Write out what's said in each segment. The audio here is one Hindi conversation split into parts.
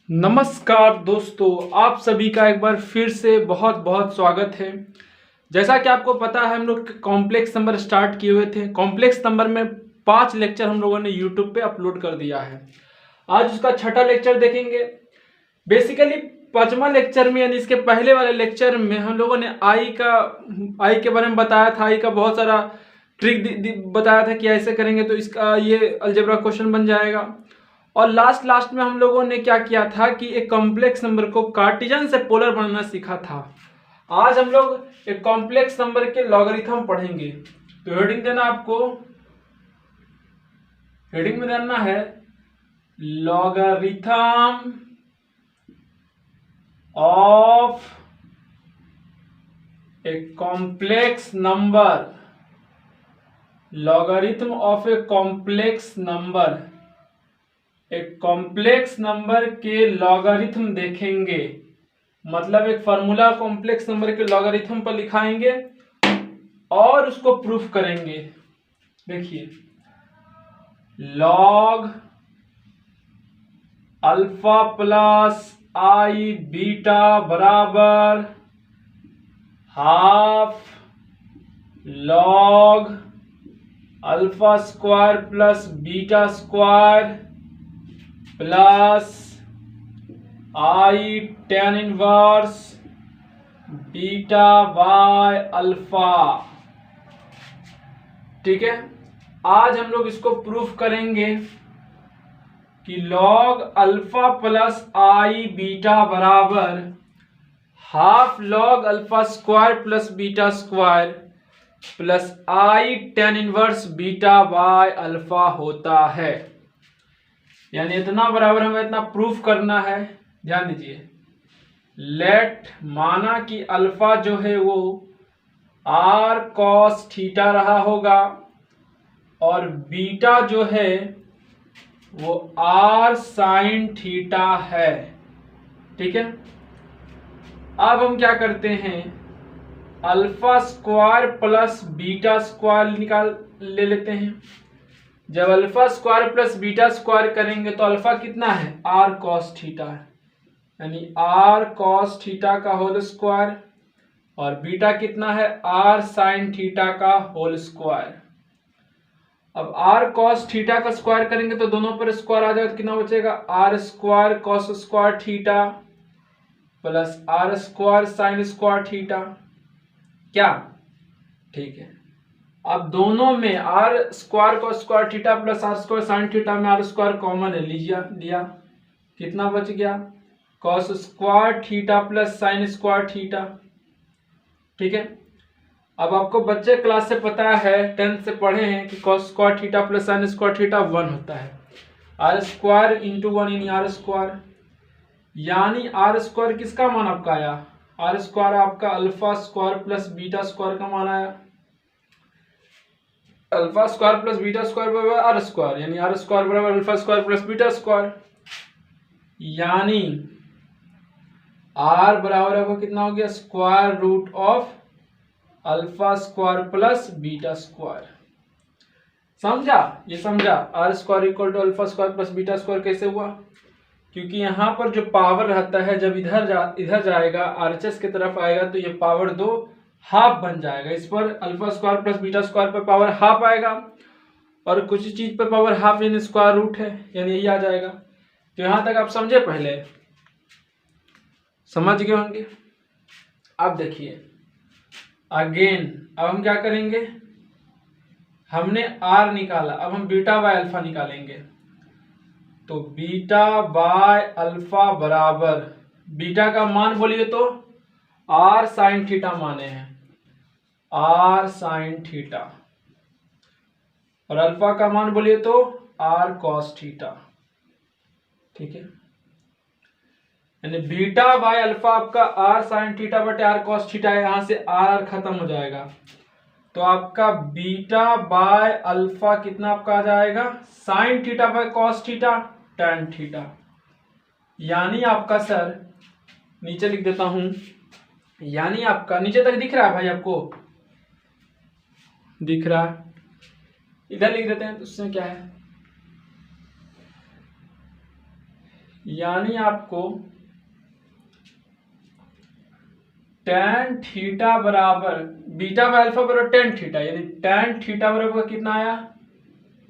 नमस्कार दोस्तों, आप सभी का एक बार फिर से बहुत बहुत स्वागत है। जैसा कि आपको पता है, हम लोग कॉम्प्लेक्स नंबर स्टार्ट किए हुए थे। कॉम्प्लेक्स नंबर में 5 लेक्चर हम लोगों ने यूट्यूब पे अपलोड कर दिया है। आज उसका छठा लेक्चर देखेंगे। बेसिकली 5वां लेक्चर में यानी इसके पहले वाले लेक्चर में हम लोगों ने आई के बारे में बताया था। आई का बहुत सारा ट्रिक बताया था कि ऐसे करेंगे तो इसका ये अलजेब्रा क्वेश्चन बन जाएगा। और लास्ट में हम लोगों ने क्या किया था कि एक कॉम्प्लेक्स नंबर को कार्टेशियन से पोलर बनाना सीखा था। आज हम लोग एक कॉम्प्लेक्स नंबर के लॉगरिथम पढ़ेंगे। तो हेडिंग देना आपको, हेडिंग में देना है logarithm of a complex number. Logarithm of a complex number, एक कॉम्प्लेक्स नंबर के लॉगरिथम देखेंगे। मतलब एक फार्मूला कॉम्प्लेक्स नंबर के लॉगरिथम पर लिखाएंगे और उसको प्रूफ करेंगे। देखिए, log alpha plus i beta बराबर half log alpha square plus beta square plus I tan inverse beta by alpha. ठीक है, आज हम लोग इसको प्रूफ करेंगे कि log alpha plus i beta बराबर half log alpha square plus beta square plus I tan inverse beta by alpha होता है। यानी इतना बराबर हमें इतना प्रूफ करना है। ध्यान दीजिए, लेट माना कि अल्फा जो है वो आर कॉस थीटा रहा होगा और बीटा जो है वो आर साइन थीटा है। ठीक है, अब हम क्या करते हैं, alpha square plus beta square ले लेते हैं। जब alpha square plus beta square करेंगे तो अल्फा कितना है, आर कॉस थीटा है, यानी आर कॉस थीटा का होल स्क्वायर, और बीटा कितना है, आर साइन थीटा का होल स्क्वायर। अब आर कॉस थीटा का स्क्वायर करेंगे तो दोनों पर स्क्वायर आ जाएगा तो कितना बचेगा, R square cos square theta plus R square sine square theta. क्या ठीक है, अब दोनों में R square cos square theta plus R square sine theta में आर स्क्वायर कॉमन है, लिया कितना बच गया, cos square theta plus sine square theta. ठीक है, अब आपको बच्चे क्लास से पता है, 10th से पढ़े हैं कि cos square theta plus sine square theta 1 होता है। आर स्क्वायर इंटू 1 यानी आर स्क्वायर, यानी आर स्क्वायर किसका मान आपका आया, आर स्क्वायर आपका alpha square plus beta square का मान आया। Alpha square plus beta square बराबर आर स्क्वायर, यानी आर स्क्वायर बराबर alpha square plus beta square, यानी आर बराबर आपको कितना हो गया, square root of alpha square plus beta square. समझा, ये समझा, R square equal to alpha square plus beta square कैसे हुआ, क्योंकि यहाँ पर जो पावर रहता है जब इधर जाएगा आरएचएस की तरफ आएगा तो ये पावर 2 हाफ बन जाएगा। इस पर alpha square plus beta square पर पावर हाफ आएगा और कुछ चीज पर पावर हाफ यानी स्क्वायर रूट है, यानी यही आ जाएगा। तो यहां तक आप समझे, पहले समझ गए होंगे। अब देखिए अगेन, अब हम क्या करेंगे, हमने आर निकाला, अब हम बीटा बाय अल्फा निकालेंगे। तो बीटा बाय अल्फा बराबर, बीटा का मान बोलिए तो आर साइन थीटा माने हैं, आर साइन थीटा, और अल्फा का मान बोलिए तो आर कॉस थीटा। ठीक है, यानी बीटा बाय अल्फा आपका आर साइन थीटा बटे आर कॉस थीटा है, यहां से आर खत्म हो जाएगा तो आपका बीटा बाय अल्फा कितना आपका आ जाएगा, sine theta by cos theta tan theta. यानी आपका सर, नीचे लिख देता हूं, यानी आपका नीचे तक दिख रहा है भाई, आपको दिख रहा है, इधर लिख देते हैं तो उससे क्या है, यानी आपको tan थीटा बराबर बीटा बाय अल्फा बराबर tan थीटा, यानी tan थीटा बराबर कितना आया,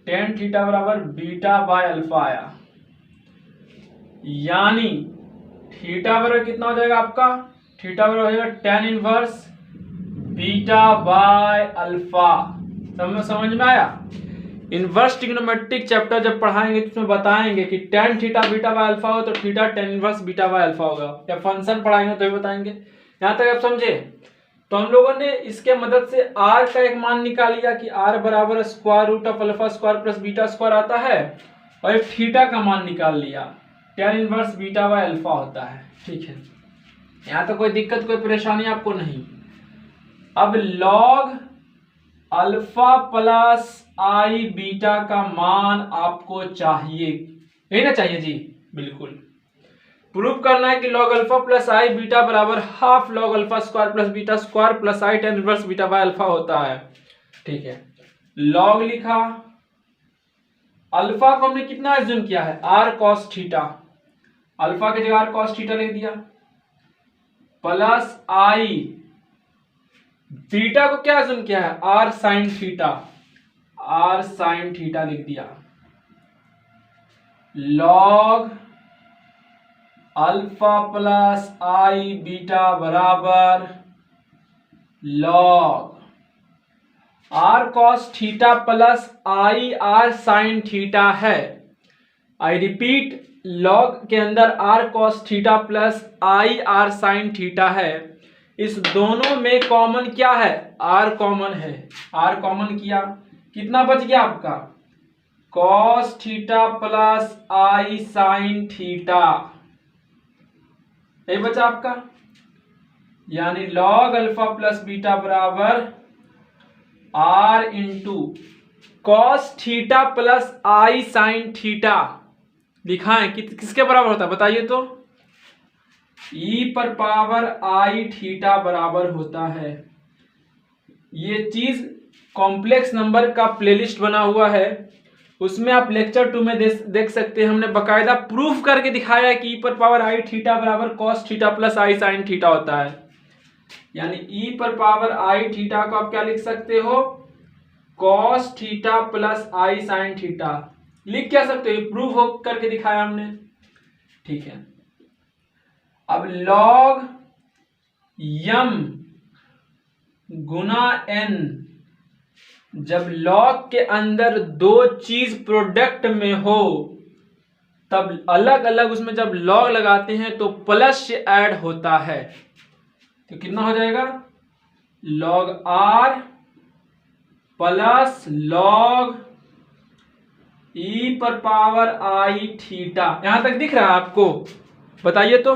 tan थीटा बराबर बीटा बाय अल्फा आया। यानी थीटा बराबर कितना हो जाएगा आपका, थीटा बराबर हो जाएगा tan inverse beta by alpha. समझ में आया। इनवर्स ट्रिग्नोमेट्रिक चैप्टर जब पढ़ाएंगे तो उसमें बताएंगे कि tan theta beta by alpha हो तो theta tan inverse beta by alpha होगा, या फंक्शन पढ़ाएंगे तो भी बताएंगे। यहाँ तक आप समझे। तो हम लोगों ने इसके मदद से r का एक मान निकाल लिया कि r बराबर square root of alpha square plus beta square आता है, और एक थीटा का मान निकाल लिया tan inverse beta by alpha होता है। ठीक है, यहाँ तो कोई दिक्कत कोई परेशानी आपको नहीं। अब log alpha plus i beta का मान आपको चाहिए, यही ना चाहिए जी, बिल्कुल। प्रूफ करना है कि log alpha plus i beta बराबर half log alpha square plus beta square plus I tan inverse beta by alpha होता है। ठीक है, log लिखा, अल्फा को हमने कितना एज्यूम किया है, r cos थीटा, अल्फा की जगह r cos थीटा लिख दिया, प्लस आई, बीटा को क्या एज्यूम किया है, r sin theta, r sin theta लिख दिया, log alpha plus i beta बराबर log r cos theta plus i r sin theta है। आई रिपीट, log के अंदर r cos theta plus i r sin theta है। इस दोनों में कॉमन क्या है, r कॉमन है। r कॉमन किया, कितना बच गया आपका, cos theta plus i sin theta, यही बचा आपका। यानी log अल्फा प्लस बीटा बराबर r into cos theta plus i sine theta लिखा है कि किसके बराबर होता है बताइए तो, e पर पावर आई थीटा बराबर होता है। ये चीज कॉम्प्लेक्स नंबर का प्लेलिस्ट बना हुआ है, उसमें आप लेक्चर 2 में देख सकते हैं। हमने बकायदा प्रूफ करके दिखाया है कि e पर पावर आई थीटा बराबर cos theta plus i sine theta होता है। यानी e पर पावर आई थीटा को आप क्या लिख सकते हो, cos theta plus i sine theta लिख क्या सकते हो, प्रूफ हो करके दिखाया हमने। ठीक है, अब log m गुना n, जब log के अंदर दो चीज प्रोडक्ट में हो तब अलग अलग उसमें जब log लगाते हैं तो प्लस से ऐड होता है, तो कितना हो जाएगा, log r plus log e पर पावर आई थीटा। यहां तक दिख रहा है आपको, बताइए तो,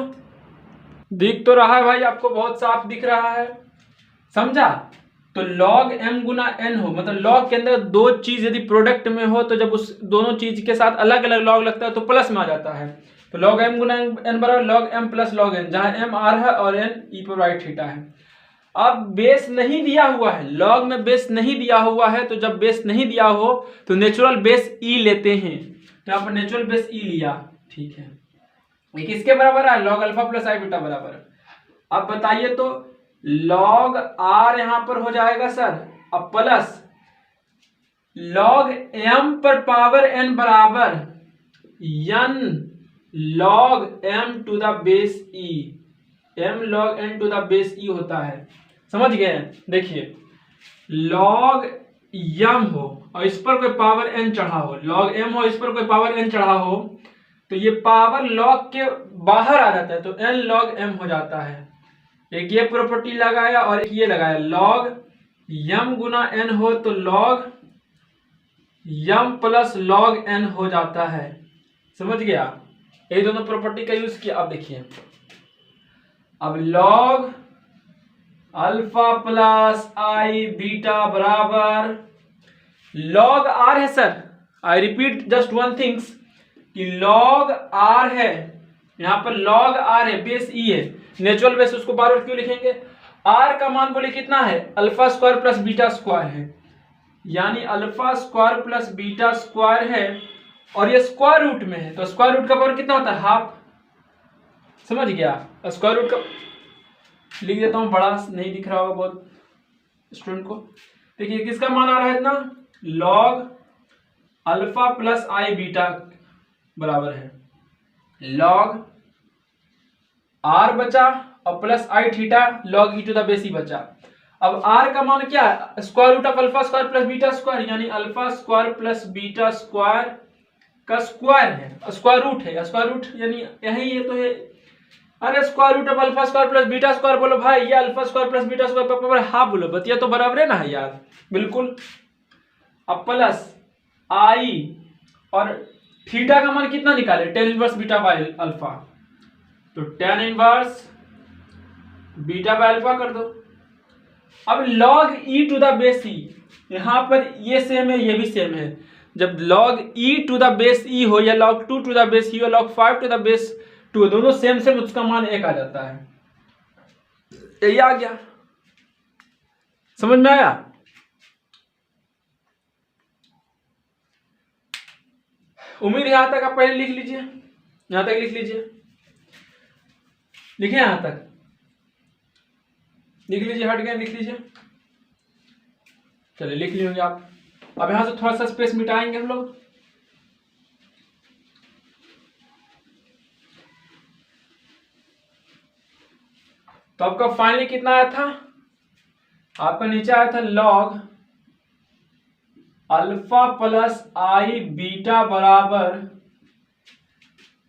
दिख तो रहा है भाई आपको, बहुत साफ दिख रहा है, समझा। तो log m गुना n हो, मतलब log के अंदर दो चीज यदि प्रोडक्ट में हो तो जब उस दोनों चीज के साथ अलग अलग log लगता है तो प्लस में आ जाता है। तो log m गुना n बराबर log m plus log n, जहां m r है और n e पर आई थीटा है। अब बेस नहीं दिया हुआ है, log में बेस नहीं दिया हुआ है, तो जब बेस नहीं दिया हो तो नेचुरल बेस e लेते हैं, तो यहाँ पर नेचुरल बेस e लिया। ठीक है, ये किसके बराबर है, log alpha plus i beta बराबर। अब बताइए तो log r यहां पर हो जाएगा सर, अब प्लस log m पर पावर n बराबर n log m to the base e, m log n to the base e होता है, समझ गए। देखिए log m हो और इस पर कोई पावर n चढ़ा हो, log m हो इस पर कोई पावर n चढ़ा हो, तो ये पावर log के बाहर आ जाता है, तो n log m हो जाता है। एक ये प्रॉपर्टी लगाया और एक ये लगाया, log m गुना n हो तो log m plus log n हो जाता है, समझ गया। ये दोनों प्रॉपर्टी का यूज किया। अब देखिए, अब log alpha plus i beta बराबर log r है sir, I repeat just one things कि log r है, यहाँ पर log r है, बेस e है, नेचुरल बेस, उसको बार बार क्यों लिखेंगे, r का मान बोले कितना है, alpha square plus beta square है, यानी alpha square plus beta square है, और ये स्क्वायर रूट में है, तो स्क्वायर रूट का पावर कितना होता है? हाफ। समझ गया? स्क्वायर रूट का लिख देता हूं, बड़ा नहीं दिख रहा होगा बहुत स्टूडेंट को। देखिए किसका मान आ रहा है इतना, log alpha plus i beta बराबर है लॉग आर बचा और plus i theta log e to the base e बचा। अब आर का मान क्या है? Square root of alpha square plus beta square, यानी alpha square plus beta square का स्क्वायर है, स्क्वायर रूट है, स्क्वायर रूट यानी यही ये तो है। अरे square root of alpha square plus beta square बोलो भाई, ये alpha square plus beta square पर हाफ बोलो, बतिया तो बराबर है ना यार, बिल्कुल। अब प्लस आई और थीटा का मान कितना निकाले? Tan inverse beta by alpha, तो tan inverse beta by alpha कर दो। अब log e to the base e, यहां पर ये सेम है ये भी सेम है। जब log e to the base e हो या log 2 to the base e हो, log 5 टू द बेस 2, दोनों सेम सेम, उसका मान 1 आ जाता है। यही आ गया, समझ में आया? उम्मीद है यहां तक आप पहले लिख लीजिए, यहां तक लिख लीजिए, लिखे यहां तक लिख लीजिए, हट गए लिख लीजिए। चलिए लिख लिए होंगे आप। अब यहां से थोड़ा सा स्पेस मिटाएंगे हम लोग। तो आपका फाइनली कितना आया था? आपका नीचे आया था log alpha plus i beta बराबर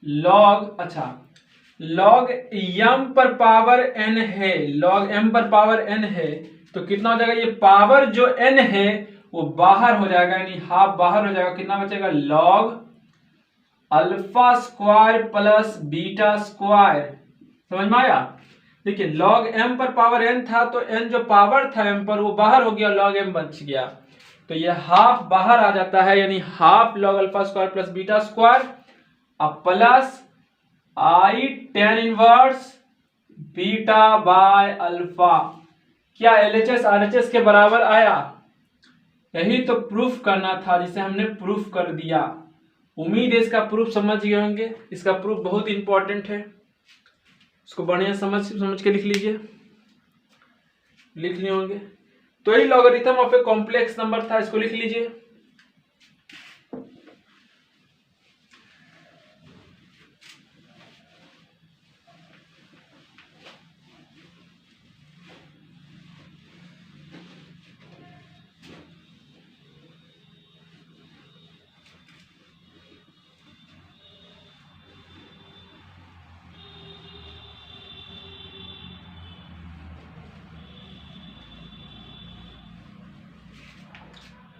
लॉग, अच्छा लॉग m पर पावर n है, लॉग m पर पावर n है, तो कितना हो जाएगा? ये पावर जो n है वो बाहर हो जाएगा, यानी हाफ बाहर हो जाएगा। कितना बचेगा? Log alpha square plus beta square. समझ में आया? देखिए लॉग m पर पावर n था, तो n जो पावर था m पर वो बाहर हो गया, लॉग m बच गया, तो ये हाफ बाहर आ जाता है, यानी half log alpha square plus beta square. अब plus i tan inverse beta by alpha, क्या LHS RHS के बराबर आया? यही तो प्रूफ करना था, जिसे हमने प्रूफ कर दिया। उम्मीद है इसका प्रूफ समझ गए होंगे। इसका प्रूफ बहुत इंपॉर्टेंट है, इसको बढ़िया समझ के लिख लीजिए, लिख लिए होंगे। तो यही logarithm of a complex number था, इसको लिख लीजिए।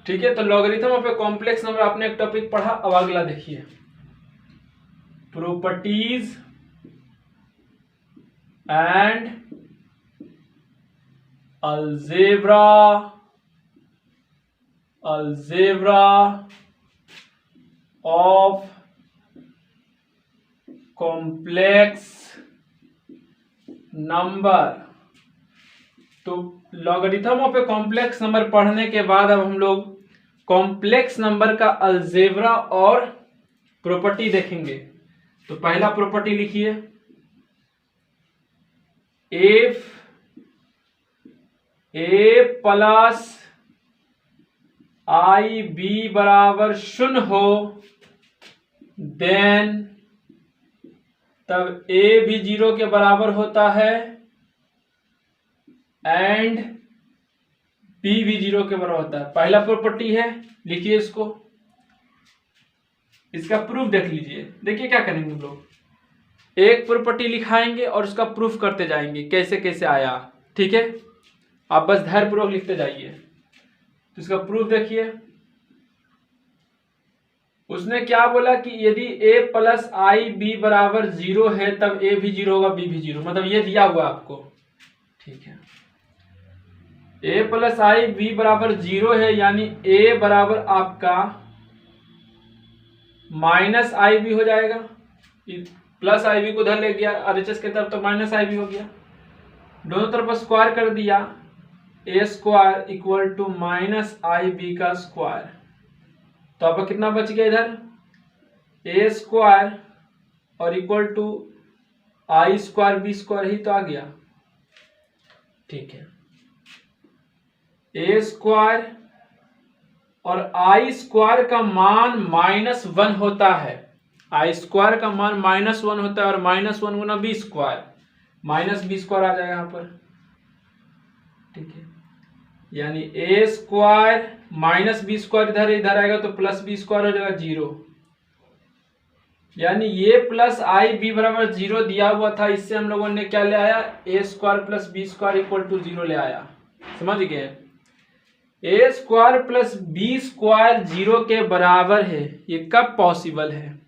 ठीक है, तो logarithm of a complex number आपने एक टॉपिक पढ़ा। अब अगला देखिए, properties and algebra of complex number. तो logarithm of a complex number पढ़ने के बाद अब हम लोग कॉम्प्लेक्स नंबर का अलजेब्रा और प्रॉपर्टी देखेंगे। तो पहला प्रॉपर्टी लिखिए, if a plus i b बराबर 0 हो, देन तब ए भी 0 के बराबर होता है एंड बी भी 0 के बराबर होता है। पहला प्रॉपर्टी है, लिखिए इसको, इसका प्रूफ देख लीजिए। देखिए क्या करेंगे हम लोग, एक प्रॉपर्टी लिखाएंगे और उसका प्रूफ करते जाएंगे कैसे कैसे आया। ठीक है, आप बस धैर्यपूर्वक लिखते जाइए। तो इसका प्रूफ देखिए, उसने क्या बोला कि यदि a प्लस आई बी बराबर 0 है तब a भी 0 होगा, b भी 0, मतलब ये दिया हुआ आपको। ठीक है, a प्लस आई बी बराबर 0 है, यानी a बराबर आपका माइनस आई बी हो जाएगा। प्लस आई बी को उधर ले गया RHS के तरफ, तो माइनस आई बी हो गया। दोनों तरफ स्क्वायर कर दिया, a square equal to minus i b का स्क्वायर। तो आपका कितना बच गया इधर? ए स्क्वायर और equal to i square b square ही तो आ गया। ठीक है, ए स्क्वायर और आई स्क्वायर का मान -1 होता है। आई स्क्वायर का मान -1 होता है और -1 गुना b square, minus b square आ जाएगा यहाँ पर। ठीक है, यानी a square minus b square इधर आएगा तो प्लस बी स्क्वायर हो जाएगा 0। यानी ये प्लस आई बी बराबर 0 दिया हुआ था, इससे हम लोगों ने क्या ले आया, a square plus b square equal to 0 ले आया। समझ गए, a square plus b square 0 के बराबर है। ये कब पॉसिबल है?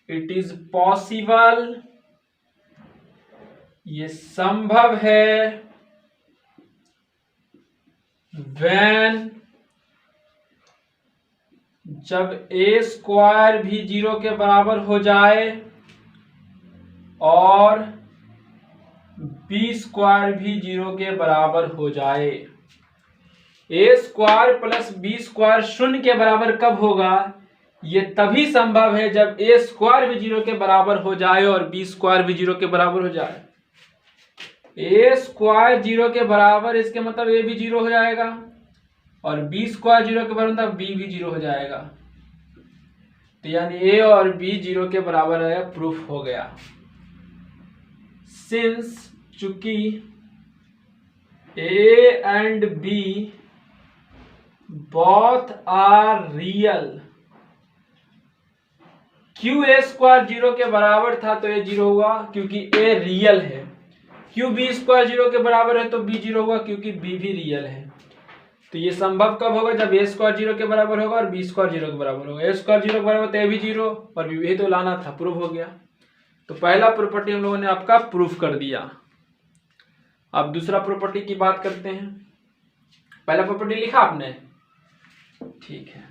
इट इज पॉसिबल, ये संभव है व्हेन, जब ए स्क्वायर भी 0 के बराबर हो जाए और बी स्क्वायर भी 0 के बराबर हो जाए। ए स्क्वायर प्लस बी स्क्वायर 0 के बराबर कब होगा? ये तभी संभव है जब ए स्क्वायर भी 0 के बराबर हो जाए और बी स्क्वायर भी 0 के बराबर हो जाए। ए स्क्वायर 0 के बराबर, इसके मतलब ए भी 0 हो जाएगा और बी स्क्वायर 0 के बराबर मतलब बी भी 0 हो जाएगा। तो यानी ए और बी 0 के बराबर है, प्रूफ हो गया। सिंस, चूंकि A and B both are real, क्यों ए स्क्वायर 0 के बराबर था तो ए 0 हुआ क्योंकि ए रियल है। क्यों बी स्क्वायर 0 के बराबर है तो बी 0 हुआ क्योंकि बी भी रियल है। तो ये संभव कब होगा? जब ए स्क्वायर 0 के बराबर होगा और बी स्क्वायर 0 के बराबर होगा। ए स्क्वायर 0 के बराबर तो ए भी 0 और बी भी तो लाना था, प्रूफ हो गया। तो पहला प्रॉपर्टी हम लोगों ने आपका प्रूफ कर दिया। अब दूसरा प्रॉपर्टी की बात करते हैं। पहला प्रॉपर्टी लिखा आपने? ठीक है,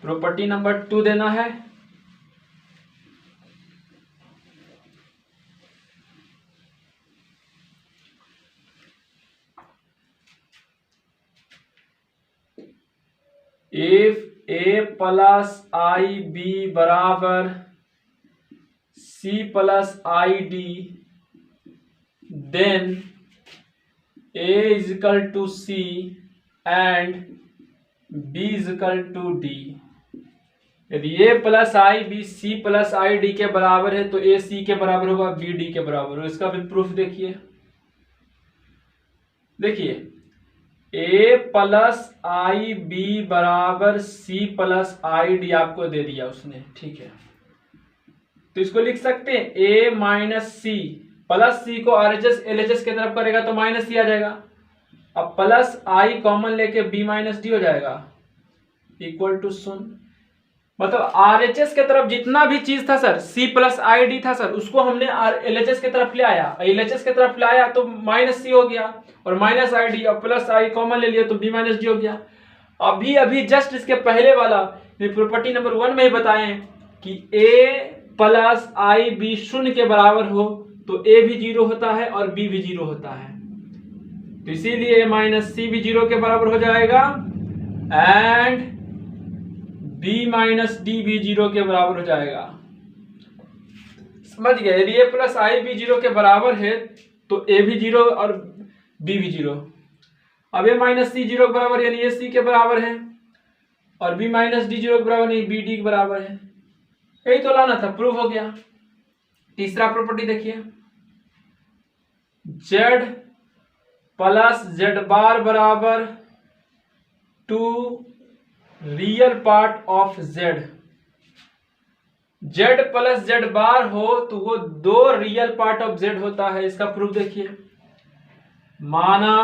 प्रॉपर्टी नंबर 2 देना है। If a plus i b बराबर c plus I d, then a is equal to c and b is equal to d. यदि a plus i b c plus I d के बराबर है तो ए सी के बराबर होगा, बी डी के बराबर होगा। इसका भी प्रूफ देखिए। ए प्लस आई बी बराबर सी प्लस आई डी आपको दे दिया उसने। ठीक है, तो इसको लिख सकते हैं ए माइनस सी, प्लस सी को आरएचएस एलएचएस की तरफ करेगा तो माइनस सी आ जाएगा। अब प्लस आई कॉमन लेके बी माइनस डी हो जाएगा इक्वल टू 0। मतलब आरएचएस के तरफ जितना भी चीज था सर, सी प्लस आई डी था सर, उसको हमने एलएचएस के तरफ ले आया। एलएचएस के तरफ ले आया तो माइनस सी हो गया और माइनस आई डी और प्लस आई कॉमन ले लिया तो बी माइनस डी हो गया। अभी जस्ट इसके पहले वाला प्रॉपर्टी नंबर 1 में ही बताए कि ए प्लस आई बी 0 के बराबर हो तो ए भी 0 होता है और बी भी 0 होता है। तो इसीलिए ए माइनस सी भी 0 के बराबर हो जाएगा एंड बी माइनस डी भी 0 के बराबर हो जाएगा। समझ गए? यदि ए प्लस आई बी 0 के बराबर है तो ए भी 0 और बी भी 0। अब ए माइनस सी 0 के बराबर यानी ए सी के बराबर है और बी माइनस डी 0 के बराबर यानी बी डी के बराबर है। यही तो लाना था, प्रूफ हो गया। तीसरा प्रॉपर्टी देखिए, जेड प्लस जेड बार बराबर 2 real part of z. Z plus Z bar हो तो वो 2 रियल पार्ट ऑफ जेड होता है। इसका प्रूफ देखिए। माना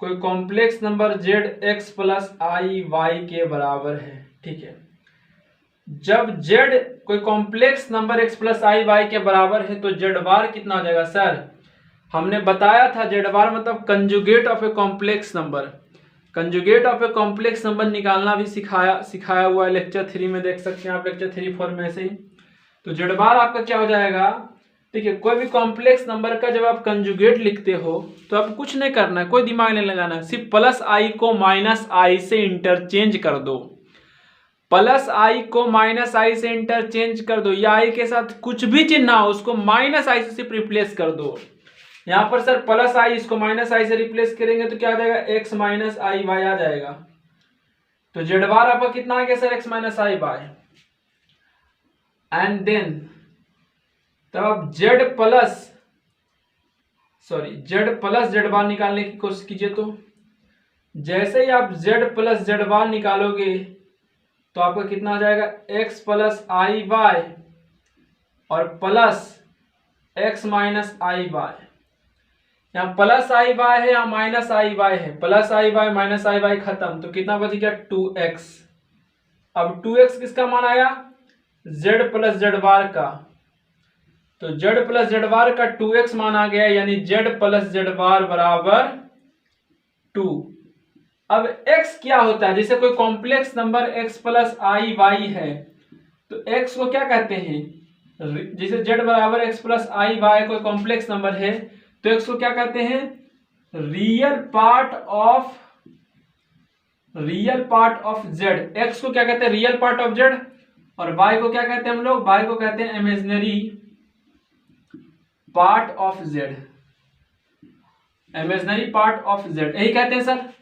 कोई complex number z x plus आई वाई के बराबर है। ठीक है, जब जेड कोई कॉम्प्लेक्स नंबर एक्स प्लस आई वाई के बराबर है तो जेड बार कितना हो जाएगा सर? हमने बताया था जेड बार मतलब conjugate of a complex number. Conjugate of a complex number निकालना भी सिखाया हुआ है लेक्चर 3 में, देख सकते हैं आप लेक्चर 3-4 में से ही। तो जेड बार आपका क्या हो जाएगा? देखिए, कोई भी कॉम्प्लेक्स नंबर का जब आप कंजुगेट लिखते हो तो आप कुछ नहीं करना है, कोई दिमाग नहीं लगाना है, सिर्फ प्लस आई को माइनस आई से इंटरचेंज कर दो। प्लस आई को माइनस आई से इंटरचेंज कर दो, या आई के साथ कुछ भी चिन्ह हो उसको माइनस आई से सिर्फ रिप्लेस कर दो। यहां पर सर प्लस आई, इसको माइनस आई से रिप्लेस करेंगे तो क्या आ जाएगा, एक्स माइनस आई वाई आ जाएगा। तो जेड बार आपका कितना आ गया sir, X minus I Y. And then तब आप जेड प्लस जेड बार निकालने की कोशिश कीजिए। तो जैसे ही आप जेड प्लस जेड बार निकालोगे तो आपका कितना आ जाएगा, एक्स प्लस आई वाई और प्लस एक्स माइनस आई वाई। यहाँ प्लस आई वाई है या माइनस आई वाई है, प्लस आई वाई माइनस आई वाई खत्म, तो कितना बच गया, 2x। अब 2x किसका मान आया, z प्लस जेड बार का। तो z प्लस जेड बार का 2x मान आ गया, यानी z प्लस जेड बार बराबर 2। अब x क्या होता है, जैसे कोई कॉम्प्लेक्स नंबर x प्लस आई वाई है तो x को क्या कहते हैं, जैसे z बराबर x प्लस आई वाई कोई कॉम्प्लेक्स नंबर है तो x को क्या कहते हैं, real part of z। x को क्या कहते हैं, रियल पार्ट ऑफ z, और y को क्या कहते हैं हम लोग, y को कहते हैं imaginary part of z। Imaginary part of z यही कहते हैं सर।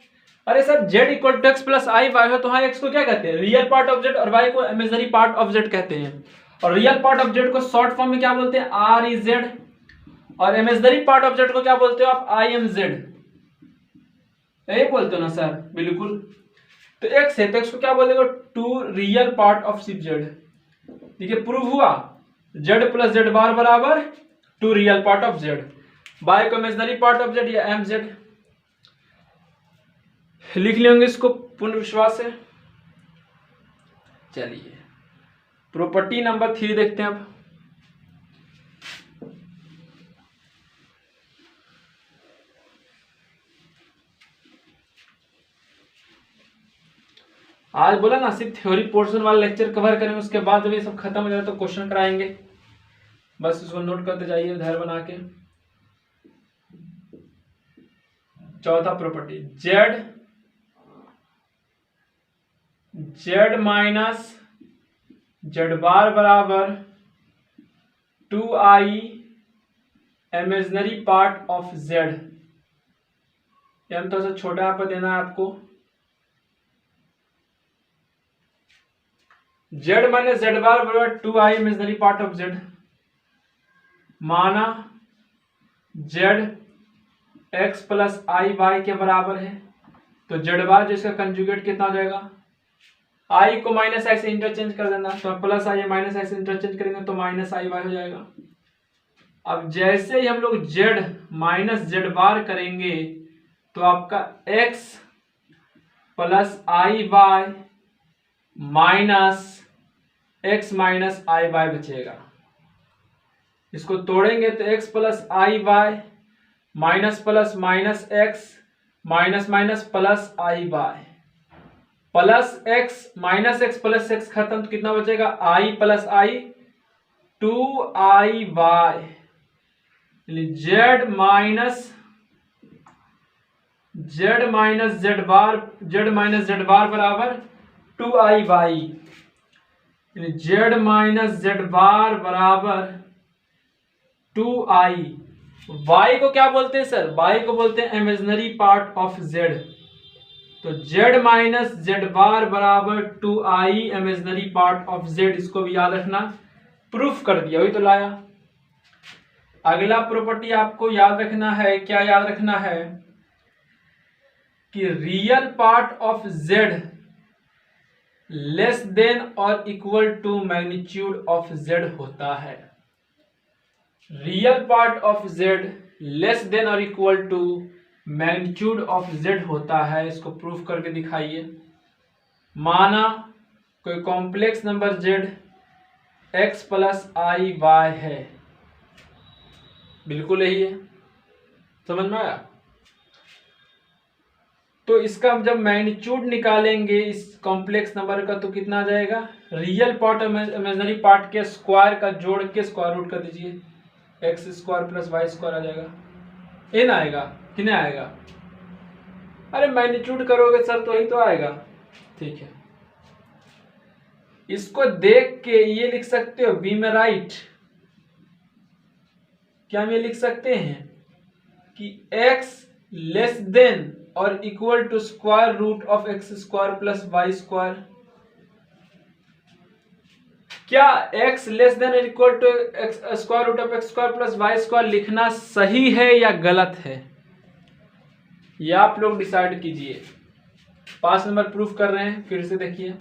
अरे sir z equal to x plus I Y हो तो हाँ x को क्या कहते हैं, रियल पार्ट ऑफ z, और y को इमेजिनरी पार्ट ऑफ z कहते हैं। और रियल पार्ट ऑफ z को शॉर्ट फॉर्म में क्या बोलते हैं, आर ई जेड, और इमेजिनरी पार्ट ऑफ z को क्या बोलते हो आप, आई एम जेड, यही बोलते हो ना सर, बिल्कुल। तो x है तो x को क्या बोलेगा, टू रियल पार्ट ऑफ सिर्फ z। ठीक है, प्रूव हुआ, z प्लस जेड बार बराबर two real part of z, y को इमेजिनरी पार्ट ऑफ z या एम जेड। लिख लेंगे इसको पूर्ण विश्वास से। चलिए प्रॉपर्टी नंबर 3 देखते हैं अब। आज बोला ना सिर्फ थ्योरी पोर्शन वाला लेक्चर कवर करेंगे, उसके बाद जब ये सब खत्म हो जाए तो क्वेश्चन कराएंगे, बस इसको नोट करते जाइए धैर्य बना के। चौथा property, Z minus z bar बराबर 2i imaginary part of z। यानी थोड़ा सा छोटा यहाँ पर देना है आपको, z माइनस जेड बार बराबर 2i imaginary part of z, माना z x प्लस आई वाई के बराबर है, तो जेड बार जिसका कंजुगेट कितना हो जाएगा, आई को माइनस आई से इंटरचेंज कर देना, तो प्लस आई माइनस आई से इंटरचेंज करेंगे तो माइनस आई वाई हो जाएगा। अब जैसे ही हम लोग z माइनस जेड बार करेंगे तो आपका x प्लस आई वाई माइनस एक्स माइनस आई वाई बचेगा। इसको तोड़ेंगे तो x प्लस आई y minus plus minus x minus minus plus आई y, plus x minus x plus x खत्म, तो कितना बचेगा, i plus i 2i Y, z minus z minus z bar बराबर 2i Y, z minus z bar बराबर 2i। y को क्या बोलते हैं सर, y को बोलते हैं इमेजिनरी पार्ट ऑफ z। तो z माइनस जेड बार बराबर 2i imaginary part of z, इसको भी याद रखना। प्रूफ कर दिया, वही तो लाया। अगला प्रॉपर्टी आपको याद रखना है, क्या याद रखना है कि real part of z less than और equal to magnitude of z होता है। Real part of z less than और equal to magnitude of z होता है, इसको प्रूफ करके दिखाइए। माना कोई complex number z x plus आई वाई है, बिल्कुल यही है, समझ में आया। तो इसका जब मैग्नीट्यूड निकालेंगे इस कॉम्प्लेक्स नंबर का तो कितना आ जाएगा, रियल पार्ट इमेजिनरी पार्ट के स्क्वायर का जोड़ के स्क्वायर रूट कर दीजिए, x square plus Y square आ जाएगा। ये ना आएगा कि नहीं आएगा, अरे मैग्नीट्यूड करोगे सर तो यही तो आएगा। ठीक है, इसको देख के ये लिख सकते हो बी में राइट, क्या हम ये लिख सकते हैं कि x लेस देन और equal to square root of x square plus Y square. क्या x लेस देन और equal to square root of x square plus Y square लिखना सही है या गलत है, ये आप लोग डिसाइड कीजिए। 5 नंबर प्रूफ कर रहे हैं, फिर से देखिए।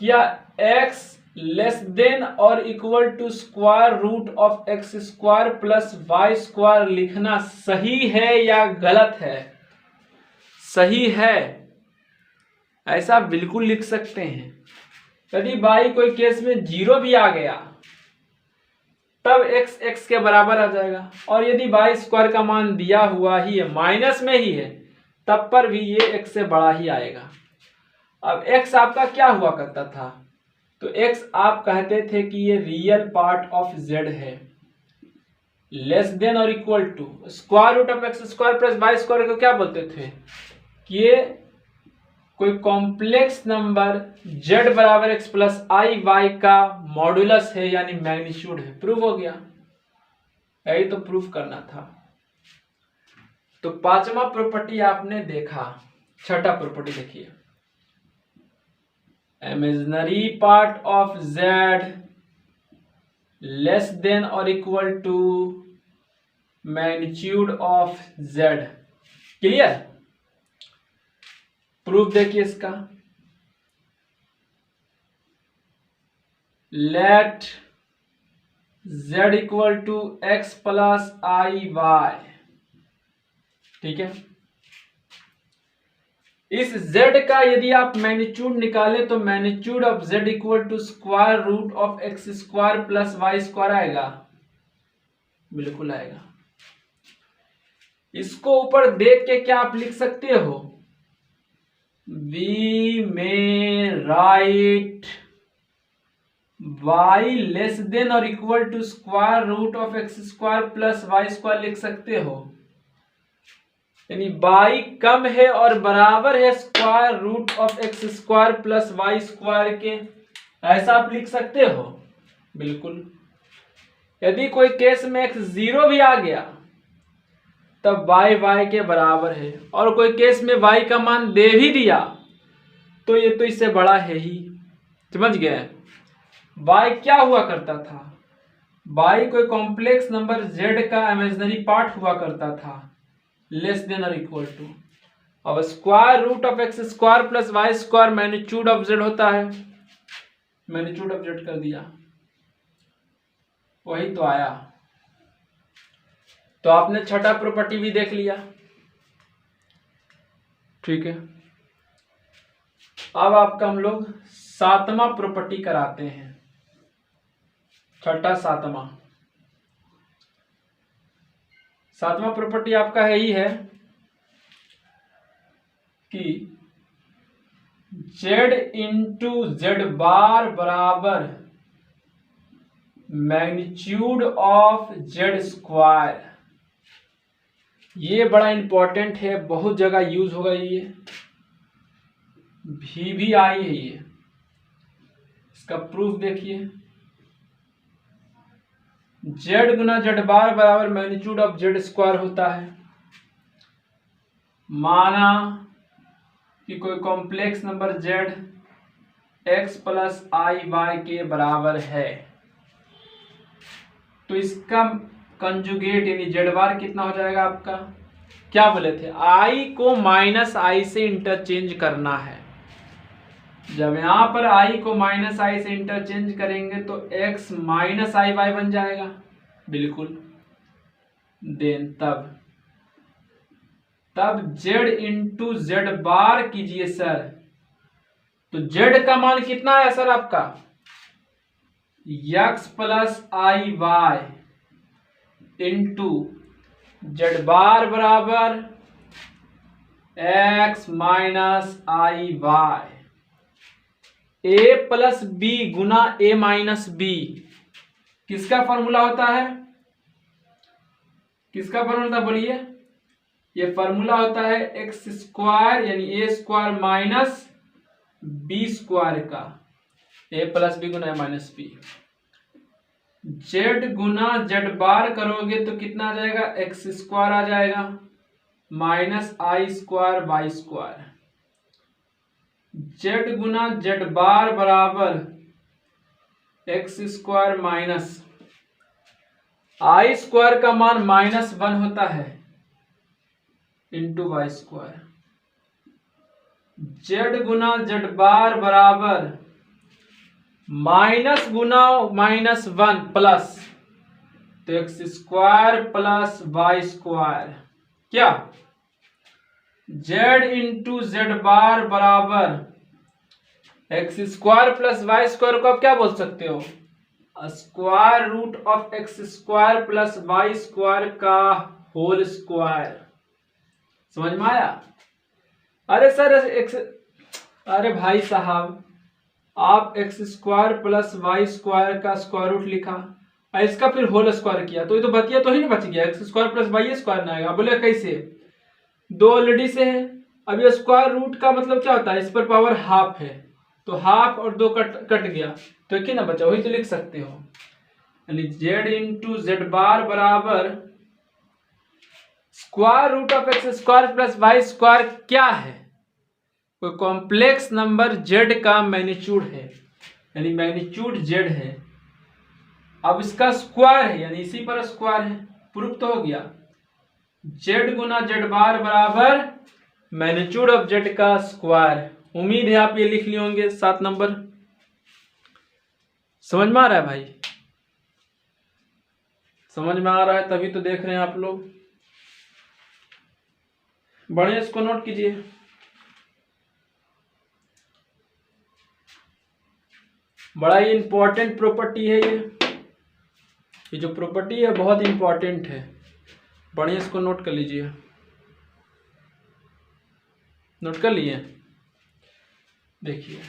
क्या x लेस देन और equal to square root of x square plus Y square लिखना सही है या गलत है? सही है, ऐसा बिल्कुल लिख सकते हैं। यदि बाई कोई केस में 0 भी आ गया तब x x के बराबर आ जाएगा, और यदि बाई स्क्वायर का मान दिया हुआ ही है, माइनस में ही है, तब पर भी ये x से बड़ा ही आएगा। अब x आपका क्या हुआ करता था, तो x आप कहते थे कि ये रियल पार्ट ऑफ z है, लेस देन और equal to square root of x square plus Y square को क्या बोलते थे कि ये कोई कॉम्प्लेक्स नंबर z बराबर x प्लस आई वाई का मॉड्यूलस है, यानी मैग्नीट्यूड है। प्रूफ हो गया, यही तो प्रूफ करना था। तो 5वां प्रॉपर्टी आपने देखा। 6ठा प्रॉपर्टी देखिए, imaginary part of z less than और equal to magnitude of z। Clear? Proof देखिए इसका। Let z equal to x plus I y, ठीक है। इस z का यदि आप मैग्नीट्यूड निकालें तो magnitude of z equal to square root of x square plus Y square आएगा, बिल्कुल आएगा। इसको ऊपर देख के क्या आप लिख सकते हो, we may write y less than और equal to square root of x square plus Y square लिख सकते हो, यानी y कम है और बराबर है square root of x square plus Y square के, ऐसा आप लिख सकते हो, बिल्कुल। यदि कोई केस में x 0 भी आ गया तब y के बराबर है, और कोई केस में y का मान दे भी दिया तो ये तो इससे बड़ा है ही। समझ गए? y क्या हुआ करता था, y कोई कॉम्प्लेक्स नंबर z का इमेजिनरी पार्ट हुआ करता था, लेस देन और इक्वल टू। अब square root of x square plus Y square magnitude of z होता है, मैग्नीट्यूड ऑफ z कर दिया, वही तो आया। तो आपने 6ठा प्रॉपर्टी भी देख लिया, ठीक है। अब आपका हम लोग 7वां प्रॉपर्टी कराते हैं। 6ठा 7वां प्रॉपर्टी आपका है ही है कि z इंटू जेड बार बराबर मैग्नीट्यूड ऑफ जेड स्क्वायर। ये बड़ा इंपॉर्टेंट है, बहुत जगह यूज होगा, ये भी आई है ये। इसका प्रूफ देखिए, z गुना जेड बार बराबर मैग्नीट्यूड ऑफ जेड स्क्वायर होता है। माना कि कोई complex number z x plus आई वाई के बराबर है, तो इसका कंजुगेट यानी जेड बार कितना हो जाएगा आपका, क्या बोले थे, i को माइनस आई से इंटरचेंज करना है। जब यहां पर i को माइनस आई से इंटरचेंज करेंगे तो x माइनस आई वाई बन जाएगा, बिल्कुल। देन तब z इंटू जेड बार कीजिए सर, तो z का मान कितना है सर आपका, x प्लस आई वाई इंटू जेड बार बराबर x minus I y. a plus b गुना a माइनस बी किसका फॉर्मूला होता है, किसका फॉर्मूला बोलिए, ये फॉर्मूला होता है एक्स स्क्वायर यानी a square minus b square का। ए प्लस बी गुना ए माइनस बी। जेड गुना जेड बार करोगे तो कितना आ जाएगा, एक्स स्क्वायर आ जाएगा minus i square y square. Z गुना जेड बार बराबर x square minus i square का मान -1 होता है इंटू वाई स्क्वायर। जेड गुना जेड बार बराबर माइनस गुना -1 प्लस तो x square plus Y square, क्या जेड इंटू जेड बार बराबर x square plus Y square को आप क्या बोल सकते हो, square root of x square plus Y square का होल स्क्वायर। समझ में आया? अरे सर अरे भाई साहब, आप x square plus Y square का स्क्वायर रूट लिखा और इसका फिर होल स्क्वायर किया तो ये तो बतिया तो ही नहीं बच गया, x square plus Y square ना आएगा। बोले कैसे, दो ऑलरेडी से है, अब ये स्क्वायर रूट का मतलब क्या होता है, इस पर पावर हाफ है तो हाफ और 2 कट गया तो क्या ना बचा, वही तो लिख सकते हो। यानी जेड इंटू जेड बार बराबर square root of x square plus Y square क्या है, कोई कॉम्प्लेक्स नंबर जेड का मैग्नीट्यूड है, यानी मैग्नीट्यूड जेड है। अब इसका स्क्वायर है यानी इसी पर स्क्वायर है, प्रूफ तो हो गया। जेड गुना जेड बार बराबर मैग्नीट्यूड ऑफ जेड का स्क्वायर। उम्मीद है आप ये लिख लिए होंगे 7 नंबर। समझ में आ रहा है भाई? समझ में आ रहा है तभी तो देख रहे हैं आप लोग। बढ़िया इसको नोट कीजिए। बड़ा ही इंपॉर्टेंट प्रॉपर्टी है ये जो प्रॉपर्टी है बहुत इंपॉर्टेंट है। बढ़िया इसको नोट कर लीजिए। नोट कर लिए? देखिए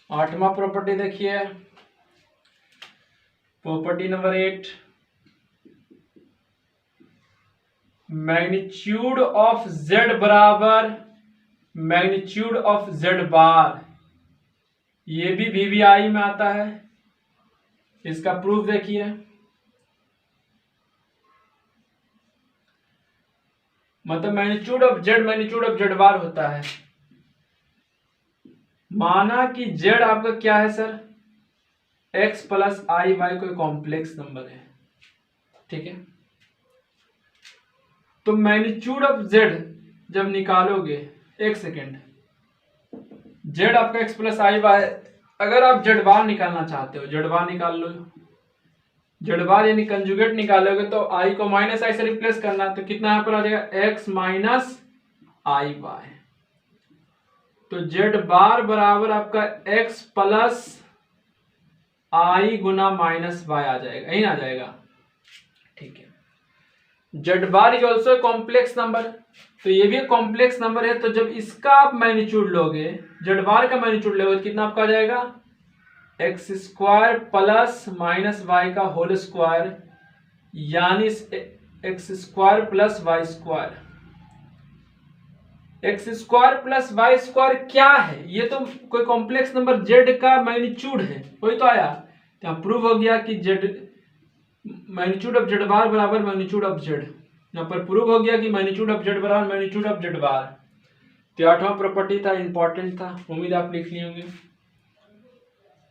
आठवां प्रॉपर्टी देखिए, property number 8, magnitude of Z बराबर मैग्नीट्यूड ऑफ जेड बार। ये भी वीवीआई में आता है। इसका प्रूफ देखिए, मतलब मैग्नीट्यूड ऑफ जेड बार होता है। माना कि जेड आपका क्या है सर, एक्स प्लस आई वाई कोई कॉम्प्लेक्स नंबर है, ठीक है। तो मैग्नीट्यूड ऑफ जेड जब निकालोगे, एक सेकेंड, जेड आपका एक्स प्लस आई वाई, अगर आप जेड बार निकालना चाहते हो जेड बार निकाल लो। जेड बार यानी कंजुगेट निकालोगे तो आई को माइनस आई से रिप्लेस करना, तो कितना यहां पर आ जाएगा, एक्स माइनस आई वाई। तो जेड बार बराबर आपका एक्स प्लस आई गुना माइनस वाई आ जाएगा, यही आ जाएगा, ठीक है। Z bar is also complex number, तो ये भी कॉम्प्लेक्स नंबर है। तो जब इसका आप मैग्नीट्यूड लोगे, जेड बार का मैग्नीट्यूड लोगे तो कितना आपका आ जाएगा, x square plus minus y का होल स्क्वायर, यानी x square plus Y square. X square plus Y square क्या है, ये तो कोई कॉम्प्लेक्स नंबर जेड का मैग्नीट्यूड है, वही तो आया। तो प्रूव हो गया कि z magnitude of z bar बराबर मैग्नीट्यूड ऑफ जेड। यहाँ पर प्रूव हो गया कि मैग्नीट्यूड ऑफ जेड बराबर मैग्नीट्यूड ऑफ जेड बार। तो 8वां प्रॉपर्टी था, इंपॉर्टेंट था, उम्मीद आप लिख लिए होंगे।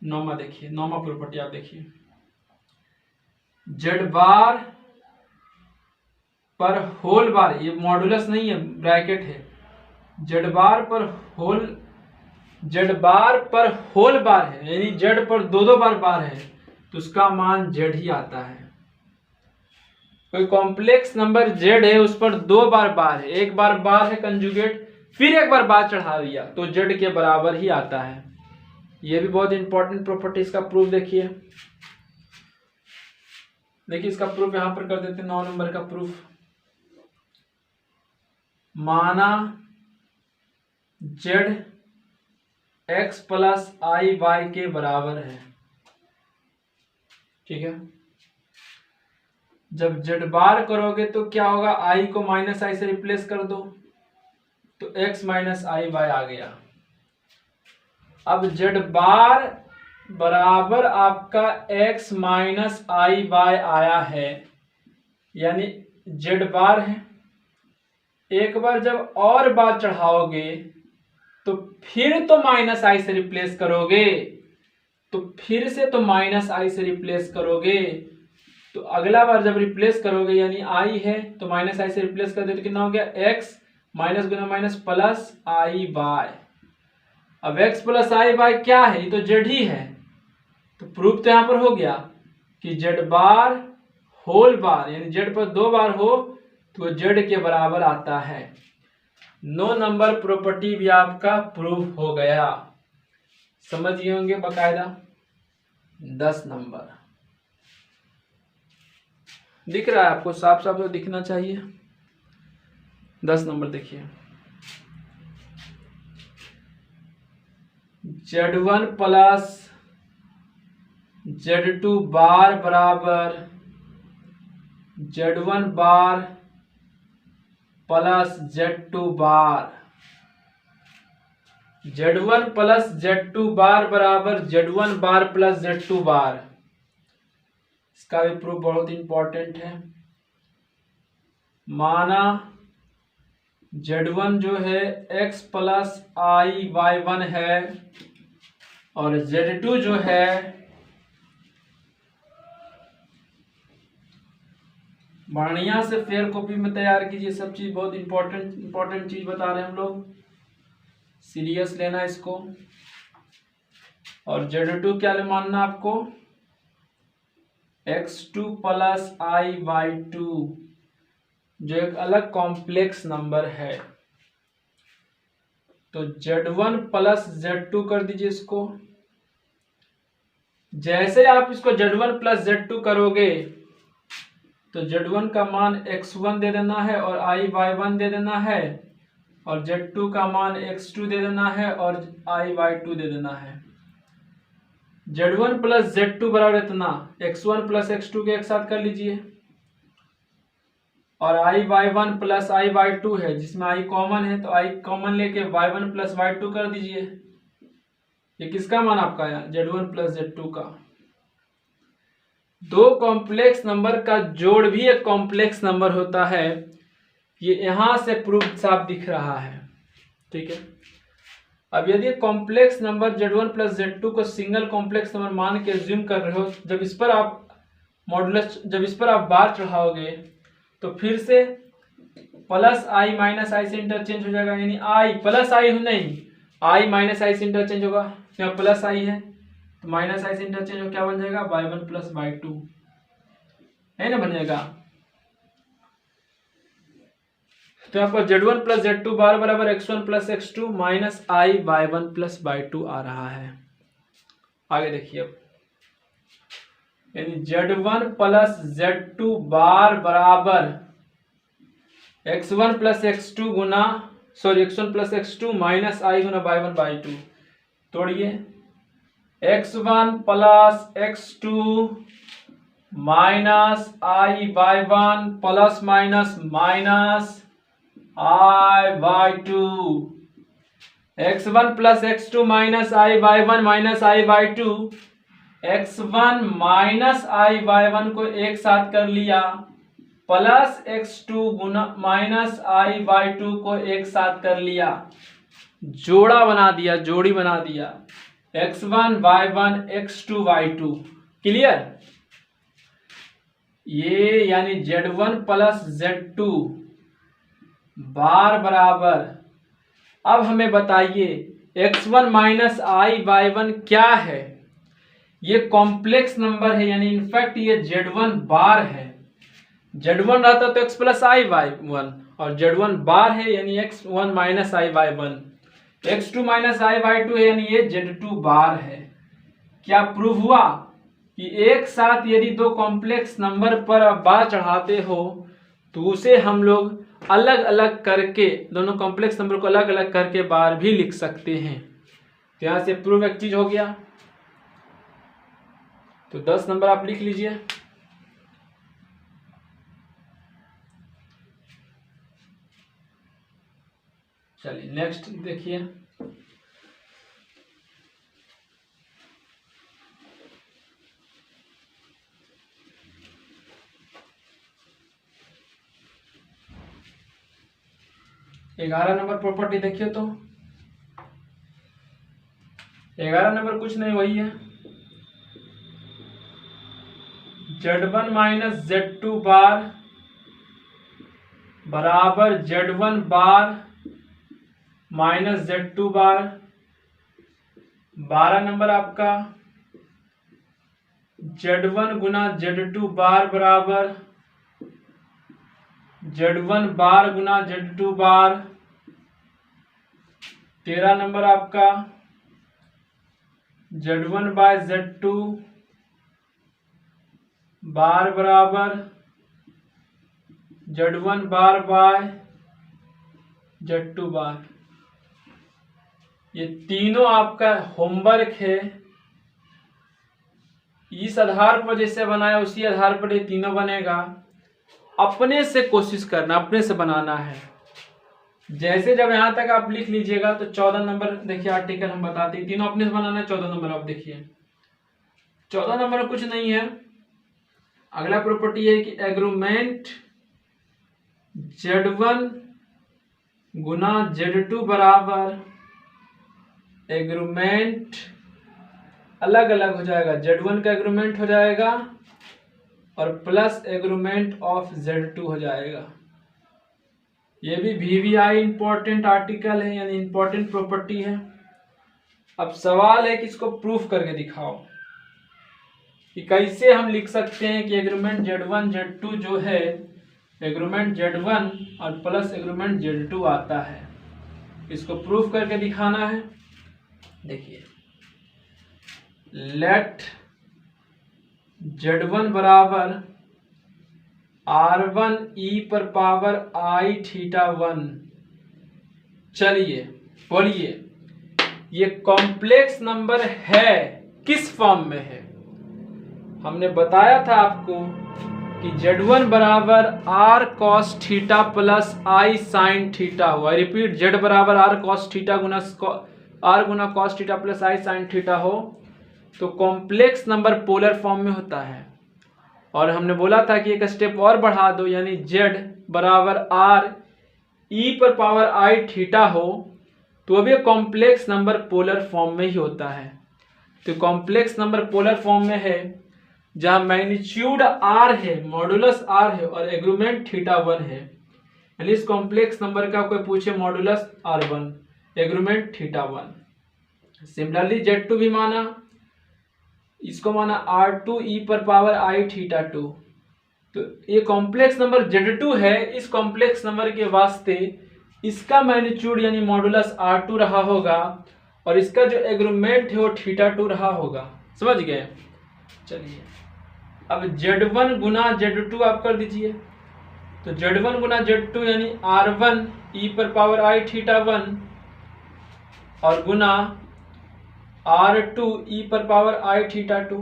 9वां देखिए, 9वां प्रॉपर्टी आप देखिए, जेड बार पर होल बार, ये मॉडुलस नहीं है, ब्रैकेट है, जेड बार पर होल बार है, यानी जेड पर दो बार है, तो उसका मान जेड ही आता है। कोई कॉम्प्लेक्स नंबर जेड है, उस पर 2 बार है, एक बार है कंजुगेट, फिर एक बार चढ़ा दिया तो जेड के बराबर ही आता है। ये भी बहुत इंपॉर्टेंट प्रॉपर्टी। इसका प्रूफ देखिए, इसका प्रूफ यहां पर कर देते हैं, 9 नंबर का प्रूफ। माना जेड एक्स प्लस आई वाई के बराबर है। ठीक है, जब जेड बार करोगे तो क्या होगा, आई को माइनस आई से रिप्लेस कर दो तो एक्स माइनस आई वाई आ गया। अब जेड बार बराबर आपका एक्स माइनस आई वाई आया है, यानी जेड बार है। एक बार जब और बार चढ़ाओगे तो फिर तो माइनस आई से रिप्लेस करोगे, तो फिर से तो माइनस आई से रिप्लेस करोगे, तो अगला बार जब रिप्लेस करोगे यानी आई है तो माइनस आई से रिप्लेस कर दे तो कितना हो गया, एक्स माइनस गुना माइनस प्लस आई वाई। अब एक्स प्लस आई वाई क्या है, ये तो जेड ही है, तो प्रूफ तो यहां पर हो गया कि जेड बार होल बार यानी जेड पर 2 बार हो तो जेड के बराबर आता है। 9 नंबर प्रॉपर्टी भी आपका प्रूफ हो गया। समझ गए होंगे बकायदा। 10 नंबर दिख रहा है आपको, साफ साफ तो दिखना चाहिए। 10 नंबर देखिए, Z1 प्लस Z2 बार बराबर Z1 बार प्लस Z2 बार। Z1 प्लस Z2 बार बराबर Z1 बार प्लस Z2 बार। इसका भी प्रूफ बहुत इंपॉर्टेंट है। माना Z1 जो है x प्लस आई y1 है और Z2 जो है बढ़िया से फेयर कॉपी में तैयार कीजिए। सब चीज बहुत इंपॉर्टेंट चीज बता रहे हैं हम लोग, सीरियस लेना इसको। और Z2 क्या मानना आपको, x2 प्लस आई y2 जो एक अलग कॉम्प्लेक्स नंबर है। तो Z1 प्लस Z2 कर दीजिए इसको। जैसे आप इसको Z1 प्लस Z2 करोगे तो Z1 का मान x1 दे देना है और आई y1 दे देना है, और Z2 का मान x2 दे देना है और आई y2 दे देना है। Z1 प्लस Z2 बराबर इतना, x1 प्लस x2 के एक साथ कर लीजिए, और आई y1 प्लस आई y2 है जिसमें आई कॉमन है, तो आई कॉमन लेके y1 प्लस y2 कर दीजिए। ये किसका मान आपका आया, Z1 प्लस Z2 का। दो कॉम्प्लेक्स नंबर का जोड़ भी एक कॉम्प्लेक्स नंबर होता है, ये यहां से प्रूफ साफ दिख रहा है। ठीक है, अब यदि complex number Z1 plus Z2 को सिंगल कॉम्प्लेक्स नंबर मान के अज्यूम कर रहे हो, जब इस पर आप मॉडुलस जब इस पर आप बार चढ़ाओगे तो फिर से प्लस आई माइनस आई से इंटरचेंज हो जाएगा, यानी आई प्लस आई नहीं, आई माइनस आई से इंटरचेंज होगा, यहाँ प्लस आई है तो माइनस आई से इंटरचेंज हो क्या बन जाएगा, y1 प्लस y2 है ना, बनेगा। तो यहाँ पर Z1 प्लस Z2 बार बराबर x1 plus x2 minus i y1 plus y2 आ रहा है। आगे देखिए अब, यानी Z1 प्लस Z2 बार बराबर x1 प्लस x2 गुना x1 plus x2 minus i गुना y1 y2। तोड़िए, x1 plus x2 minus i y1 plus minus minus i y2। x1 plus x2 minus i y1 minus i y2। x1 minus i y1 को एक साथ कर लिया, plus x2 Guna minus i y2 को एक साथ कर लिया, जोड़ा बना दिया, जोड़ी बना दिया, x1 y1 x2 y2। Clear, ये यानी Z1 प्लस Z2 बार बराबर, अब हमें बताइए x1 माइनस आई y1 क्या है। ये कॉम्प्लेक्स नंबर है, यानी इनफैक्ट ये Z1 बार है। Z1 रहता तो x प्लस आई y1 और Z1 बार है यानी x1 minus i y1, x2 minus i y2 है यानी ये Z2 बार है। क्या प्रूफ हुआ कि एक साथ यदि दो कॉम्प्लेक्स नंबर पर आप बार चढ़ाते हो तो उसे हम लोग अलग अलग करके, दोनों कॉम्प्लेक्स नंबर को अलग अलग करके बार भी लिख सकते हैं। तो यहाँ से प्रूव एक चीज हो गया। तो 10 नंबर आप लिख लीजिए। चलिए नेक्स्ट देखिए। ग्यारह नंबर प्रॉपर्टी देखिए। तो 11 नंबर कुछ नहीं, वही है Z1 माइनस Z2 बार बराबर Z1 बार माइनस Z2 बार। 12 नंबर आपका Z1 गुना Z2 बार बराबर Z1 बार गुना Z2 बार। 13 नंबर आपका Z1 बाय Z2 बार बराबर Z1 बार बाय Z2 बार। ये तीनों आपका होमवर्क है। इस आधार पर जैसे बनाया उसी आधार पर ये तीनों बनेगा। अपने से कोशिश करना, अपने से बनाना है। जैसे जब यहां तक आप लिख लीजिएगा तो 14 नंबर देखिए आर्टिकल हम बताते हैं, तीनों अपने से बनाना है। 14 नंबर आप देखिए, 14 नंबर कुछ नहीं है। अगला प्रॉपर्टी है कि एग्रीमेंट Z1 गुना Z2 बराबर एग्रीमेंट अलग अलग हो जाएगा। Z1 का एग्रीमेंट हो जाएगा और प्लस एग्रीमेंट ऑफ Z2 हो जाएगा। ये भी VVI इंपॉर्टेंट आर्टिकल है, यानी इंपॉर्टेंट प्रॉपर्टी है। अब सवाल है कि इसको प्रूफ करके दिखाओ कि कैसे हम लिख सकते हैं कि एग्रीमेंट Z1 Z2 जो है एग्रीमेंट Z1 और प्लस एग्रीमेंट Z2 आता है। इसको प्रूफ करके दिखाना है। देखिए, लेट Z1 बराबर R1 e पर पावर I थीटा 1। चलिए बोलिए, ये कॉम्प्लेक्स नंबर है किस फॉर्म में है? हमने बताया था आपको कि Z1 बराबर R cos theta plus I sin theta हुआ। रिपीट, Z बराबर R cos theta Guna R Guna cos theta plus I sin theta हो तो कॉम्प्लेक्स नंबर पोलर फॉर्म में होता है। और हमने बोला था कि एक स्टेप और बढ़ा दो, यानी Z बराबर R e पर पावर I थीटा हो तो भी कॉम्प्लेक्स नंबर पोलर फॉर्म में ही होता है। तो कॉम्प्लेक्स नंबर पोलर फॉर्म में है जहां मैग्नीट्यूड R है, मॉडुलस R है और एग्रीमेंट थीटा 1 है। यानी इस कॉम्प्लेक्स नंबर का कोई पूछे modulus R1 agreement theta 1। Similarly Z2 भी माना, इसको माना R2 e पर पावर I थीटा 2। तो ये कॉम्प्लेक्स नंबर Z2 है। इस कॉम्प्लेक्स नंबर के वास्ते इसका मैग्नीट्यूड यानी मॉडुलस R2 रहा होगा और इसका जो एग्रीमेंट है वो थीटा 2 रहा होगा। समझ गए? चलिए अब Z1 गुना Z2 आप कर दीजिए। तो Z1 गुना Z2 यानी R1 e पर पावर I थीटा 1 और गुना R2 e पर power I theta 2।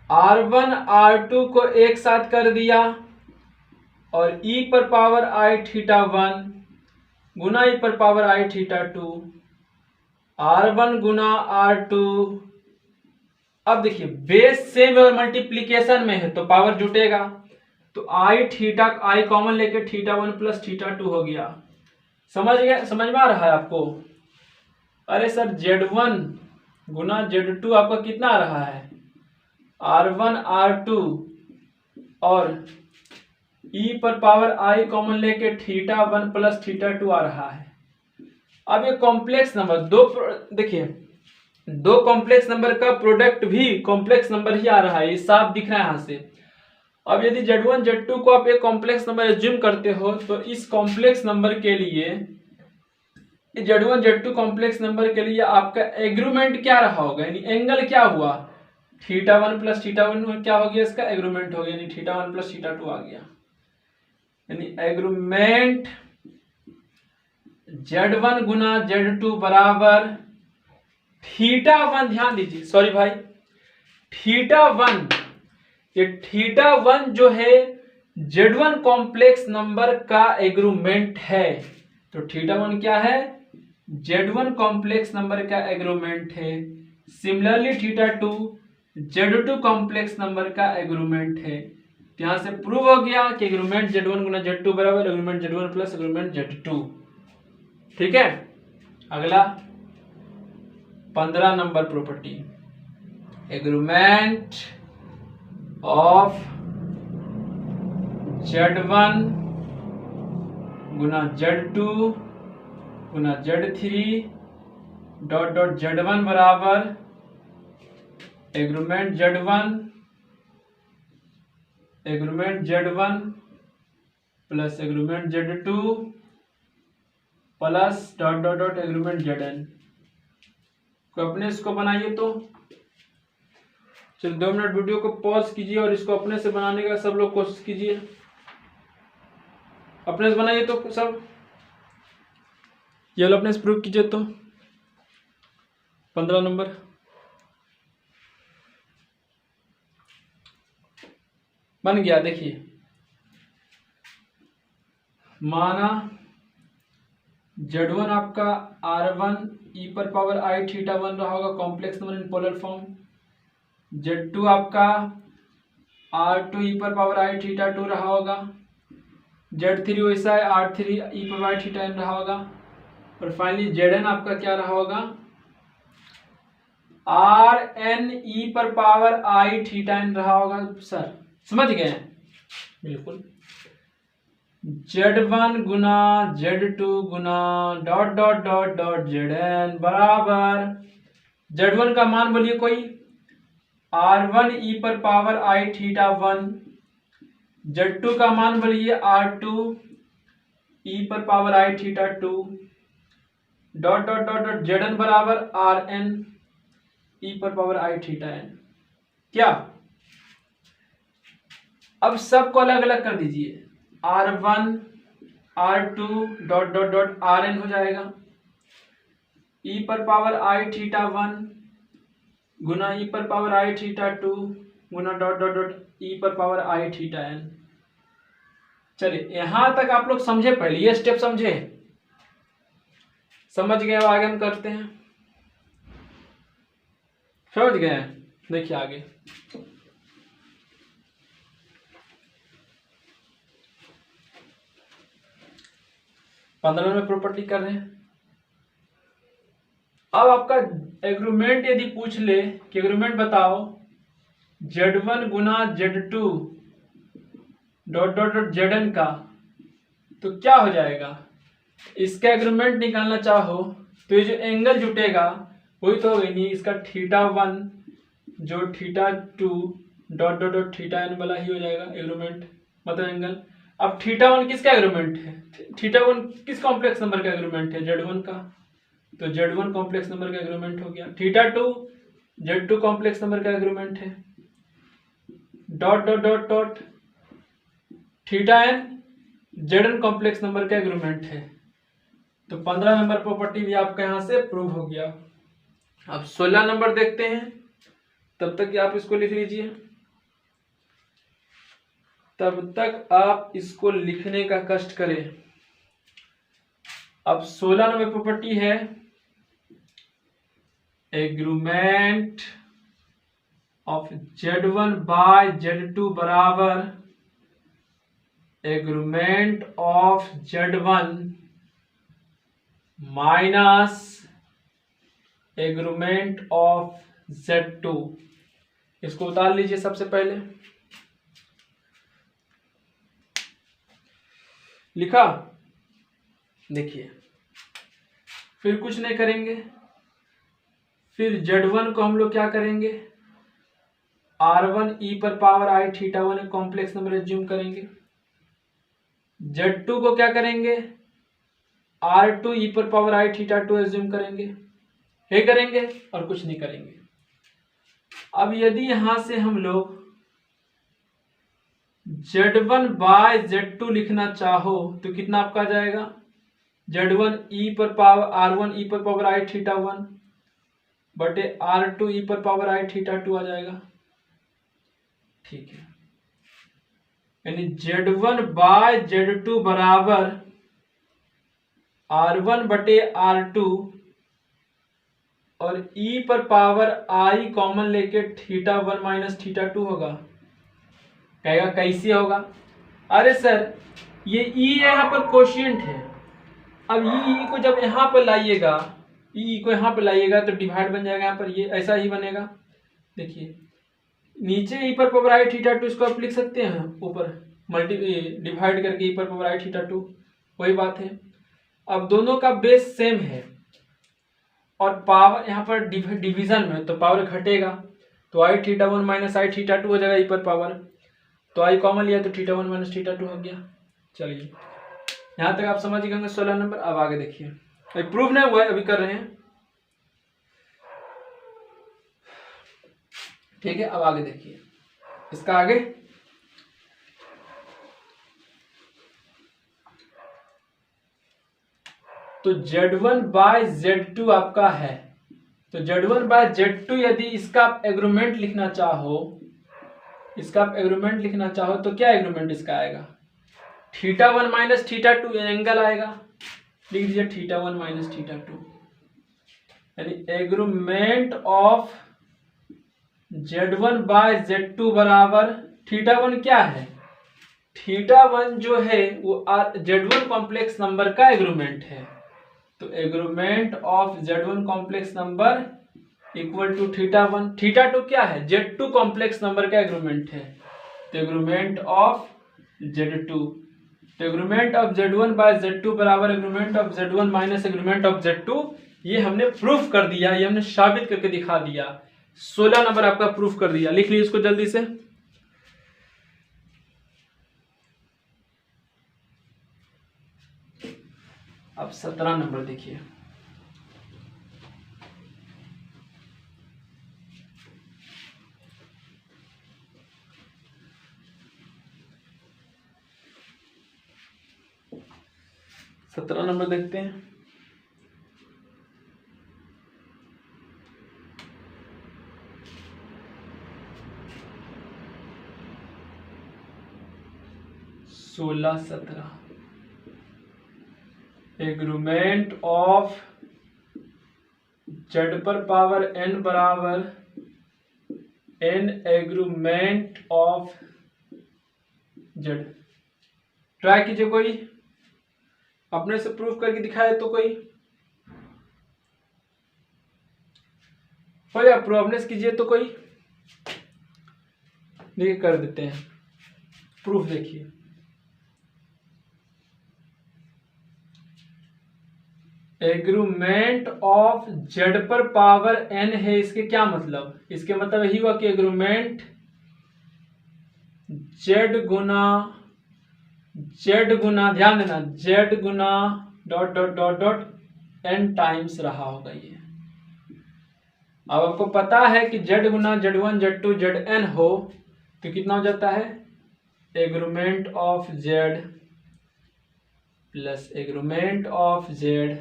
R1 R2 को एक साथ कर दिया और e पर power I theta 1 Guna e पर power I theta 2 R1 Guna R2। अब देखिए बेस सेम और मल्टीप्लीकेशन में है तो पावर जुटेगा। तो I थीटा I कॉमन लेके थीटा 1 प्लस थीटा 2 हो गया। समझ गए? समझ में आ रहा है आपको? अरे सर Z1 गुना Z2 आपका कितना आ रहा है? R1 R2 और e पर पावर I कॉमन लेके थीटा 1 प्लस थीटा 2 आ रहा है। अब ये कॉम्प्लेक्स नंबर देखिए दो कॉम्प्लेक्स नंबर का प्रोडक्ट भी कॉम्प्लेक्स नंबर ही आ रहा है, ये साफ दिख रहा है यहां से। अब यदि Z1 Z2 को आप एक कॉम्प्लेक्स नंबर एज्यूम करते हो तो इस कॉम्प्लेक्स नंबर के लिए Z1 Z2 कॉम्प्लेक्स नंबर के लिए आपका एग्रीमेंट क्या रहा होगा, यानी एंगल क्या हुआ? थीटा 1 प्लस थीटा 1 क्या हो गया? इसका एग्रीमेंट हो गया, यानी थीटा 1 प्लस थीटा 2 आ गया। यानी एग्रीमेंट Z1 गुना Z2 बराबर θ1, ध्यान दीजिए, सॉरी भाई, θ1, ये θ1 जो है Z1 कॉम्प्लेक्स नंबर का एग्रीमेंट है। तो θ1 क्या है? Z1 कॉम्प्लेक्स नंबर का एग्रीमेंट है। सिमिलरली θ2 Z2 कॉम्प्लेक्स नंबर का एग्रीमेंट है। तो यहां से प्रूव हो गया कि एग्रीमेंट Z1 गुना Z2 बराबर agreement Z1 plus agreement Z2। ठीक है, अगला 15 number property, agreement of Z1 गुना Z2 गुना Z3 डॉट डॉट Z1 बराबर agreement Z1 plus agreement Z2 plus dot dot dot agreement ZN। को अपने इसको बनाइए। तो चलो 2 मिनट वीडियो को पॉज कीजिए और इसको अपने से बनाने का सब लोग कोशिश कीजिए। अपने से बनाइए तो सब, ये लो अपने से प्रूव कीजिए। तो 15 नंबर, बन गया। देखिए, माना Z1 आपका R1 e पर पावर I θ1 रहा होगा complex number in polar form. Z2 आपका R2 e पर पावर I θ2 रहा होगा। Z3 वैसा है, R3 e पर पावर θn रहा होगा। और फाइनली Zn आपका क्या रहा होगा? Rn e पर पावर I θn रहा होगा। सर समझ गए? बिल्कुल। Z1 गुना Z2 गुना dot dot dot dot Zn बराबर Z1 का मान बोलिए कोई, R1 e पर पावर I θ1। Z2 का मान बोलिए R2 e पर power I θ2 dot dot dot dot Zn बराबर Rn e पर पावर I θn। क्या? अब सबको अलग अलग कर दीजिए। R1 R2 dot dot dot Rn हो जाएगा, e पर पावर I θ1 गुना e पर पावर I θ2 गुना डॉट डॉट डॉट e पर पावर I θn। चलिए यहां तक आप लोग समझे? पहले ये स्टेप समझे? समझ गए? अब आगे हम करते हैं। समझ गए? देखिए आगे, पंद्रह में प्रॉपर्टी कर रहे हैं। अब आपका एग्रीमेंट यदि पूछ ले कि एग्रीमेंट बताओ Z1 गुना Z2 dot dot dot Zn का, तो क्या हो जाएगा? इसका एग्रीमेंट निकालना चाहो तो ये जो एंगल जुटेगा वही तो होगा नहीं, इसका θ1 जो θ2 डॉट डॉट डॉट θn वाला ही हो जाएगा एग्रीमेंट, मतलब एंगल। अब θ1 किसका एग्रीमेंट है? θ1 किस कॉम्प्लेक्स नंबर का एग्रीमेंट है? Z1 का। तो Z1 कॉम्प्लेक्स नंबर का एग्रीमेंट हो गया। θ2 Z2 कॉम्प्लेक्स नंबर का एग्रीमेंट है। Dot dot dot dot θn Zn complex number का एग्रीमेंट है। तो 15 नंबर प्रॉपर्टी भी आपका यहां से प्रूव हो गया। अब 16 नंबर देखते हैं, तब तक आप इसको लिख लीजिए। तब तक आप इसको लिखने का कष्ट करें। अब 16 नंबर प्रॉपर्टी है agreement of Z1 by Z2 बराबर agreement of Z1 minus agreement of Z2। इसको उतार लीजिए सबसे पहले। लिखा? देखिए, फिर कुछ नहीं करेंगे। फिर Z1 को हम लोग क्या करेंगे? R1 e पर power I θ1 complex number assume करेंगे। Z2 को क्या करेंगे? R2 e पर पावर I θ2 एज्यूम करेंगे। ये करेंगे और कुछ नहीं करेंगे। अब यदि यहां से हम लोग Z1 बाय Z2 लिखना चाहो तो कितना आपका आ जाएगा, Z1 e पर पावर R1 e पर पावर I थीटा 1 बटे R2 e पर पावर I थीटा 2 आ जाएगा। ठीक है, यानी Z1 बाय Z2 बराबर R1 बटे R2 और e पर पावर I कॉमन लेके थीटा 1 माइनस थीटा 2 होगा। कहेगा कैसे होगा, अरे सर ये e यहाँ पर कोशिएंट है, अब e को जब यहाँ पर लाइएगा, e को यहाँ पर लाइएगा तो डिवाइड बन जाएगा, यहाँ पर ये ऐसा ही बनेगा। देखिए नीचे e पर पावर I थीटा 2 इसको आप लिख सकते हैं, ऊपर डिवाइड करके e पर पावर I थीटा 2, वही बात है। अब दोनों का बेस सेम है और पावर यहाँ पर डिवीजन में तो पावर घटेगा, तो I theta 1 minus I theta 2 हो जाएगा e पर पावर, तो I कॉमन लिया तो थीटा 1 माइनस थीटा 2 हो गया। चलिए यहाँ तक आप समझ गए 16 नंबर। अब आगे देखिए, अभी प्रूफ नहीं हुआ है, अभी कर रहे हैं। ठीक है, अब आगे देखिए इसका आगे, तो Z1 बाय Z2 आपका है, तो Z1 बाय Z2 यदि इसका आप एग्रीमेंट लिखना चाहो, इसका आप एग्रीमेंट लिखना चाहो तो क्या एग्रीमेंट इसका आएगा, थीटा 1 माइनस थीटा 2 एंगल आएगा, लिख दीजिए थीटा 1 माइनस थीटा 2, यानी agreement of Z1 by Z2 बराबर थीटा 1 क्या है, थीटा 1 जो है वो Z1 कॉम्प्लेक्स नंबर का एग्रीमेंट है, तो agreement of Z1 complex number equal to theta 1, theta 2 क्या है, Z2 कॉम्प्लेक्स नंबर का एग्रीमेंट है, तो एग्रीमेंट ऑफ Z2, तो agreement of Z1 by Z2 बराबर agreement of Z1 minus agreement of Z2। ये हमने प्रूफ कर दिया, ये हमने साबित करके दिखा दिया। 16 नंबर आपका प्रूफ कर दिया, लिख लीजिए इसको जल्दी से। अब 17 नंबर देखिए, नंबर देखते हैं। सोलह 17 एग्रीमेंट ऑफ Z पर पावर n बराबर n agreement of Z। Try कीजिए, कोई अपने से प्रूफ करके दिखाए तो कोई हो, या प्रूवनेस कीजिए तो कोई, देखिए कर देते हैं प्रूफ। देखिए एग्रीमेंट ऑफ Z पर पावर n है, इसके क्या मतलब, इसके मतलब यही हुआ कि एग्रीमेंट Z गुना ध्यान देना Z गुना dot dot dot dot n times रहा होगा ये। अब आपको पता है कि Z गुना Z1 Z2 Zn हो तो कितना हो जाता है, agreement of Z plus agreement of Z,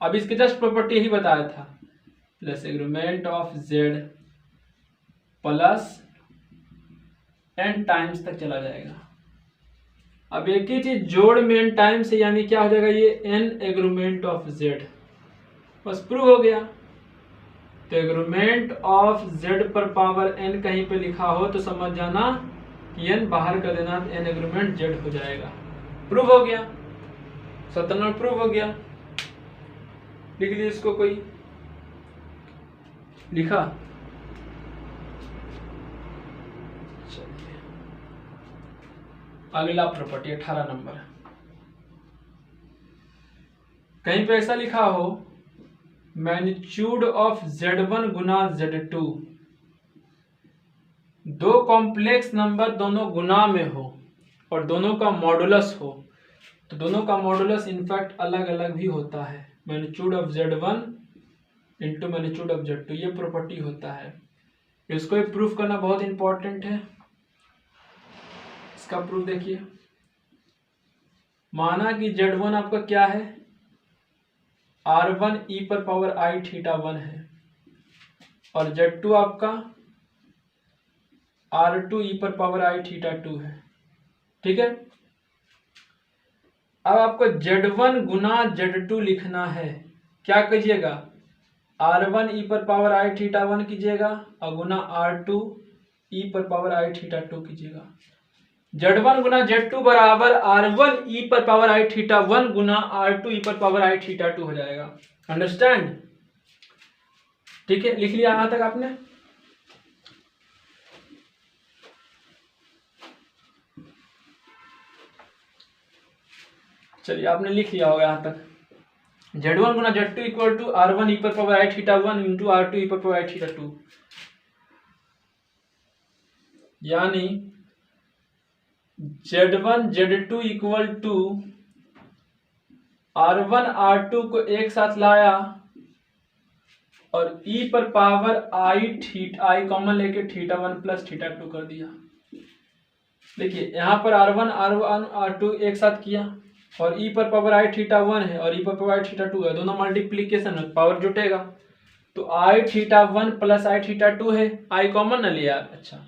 अब इसकी जस्ट प्रॉपर्टी ही बताया था, plus agreement of Z plus n times तक चला जाएगा। अब एक ही चीज जोड़ में n टाइम्स है, यानी क्या हो जाएगा ये n एग्रीमेंट ऑफ Z, बस प्रूव हो गया। तो एग्रीमेंट ऑफ Z पर पावर n कहीं पे लिखा हो तो समझ जाना कि n बाहर कर देना, n एग्रीमेंट Z हो जाएगा, प्रूव हो गया। 17 प्रूव हो गया, लिख लीजिए इसको, कोई लिखा। चलिए अगला प्रॉपर्टी 18 नंबर, कहीं पे ऐसा लिखा हो मैग्नीट्यूड ऑफ Z1 गुना Z2, दो कॉम्प्लेक्स नंबर दोनों गुना में हो और दोनों का मॉडुलस हो, तो दोनों का मॉडुलस इनफैक्ट अलग अलग भी होता है, magnitude of Z1 into magnitude of Z2, ये प्रॉपर्टी होता है। इसको प्रूफ करना बहुत इंपॉर्टेंट है। इसका प्रूफ देखिए, माना कि Z1 आपका क्या है, R1 e पर पावर I थीटा 1 है और Z2 आपका R2 e पर पावर I थीटा 2 है। ठीक है, अब आपको Z1 गुना Z2 लिखना है। क्या कीजिएगा, R1 e पर पावर I थीटा 1 कीजिएगा और गुना R2 e पर पावर I थीटा 2 कीजिएगा। Z1 गुना Z2 बराबर R1 e पर power I theta 1 Guna R2 e पर पावर I थीटा 2 हो जाएगा। अंडरस्टैंड? ठीक है, लिख लिया यहां तक आपने? चलिए, आपने लिख लिया होगा यहां तक। Z1 गुना Z2 equal to R1 e पर power I theta 1 into R2 e पर पावर I थीटा 2, यानी Z1 Z2 equal to R1 R2 को एक साथ लाया और e पर पावर I कॉमन लेके थीटा 1 प्लस थीटा 2 कर दिया। देखिए यहाँ पर R1 R2 एक साथ किया और e पर पावर I थीटा 1 है और e पर पावर I थीटा 2 है, दोनों मल्टीप्लीकेशन है, पावर जुटेगा तो I theta 1 plus I theta 2 है, I कॉमन न लिया। अच्छा,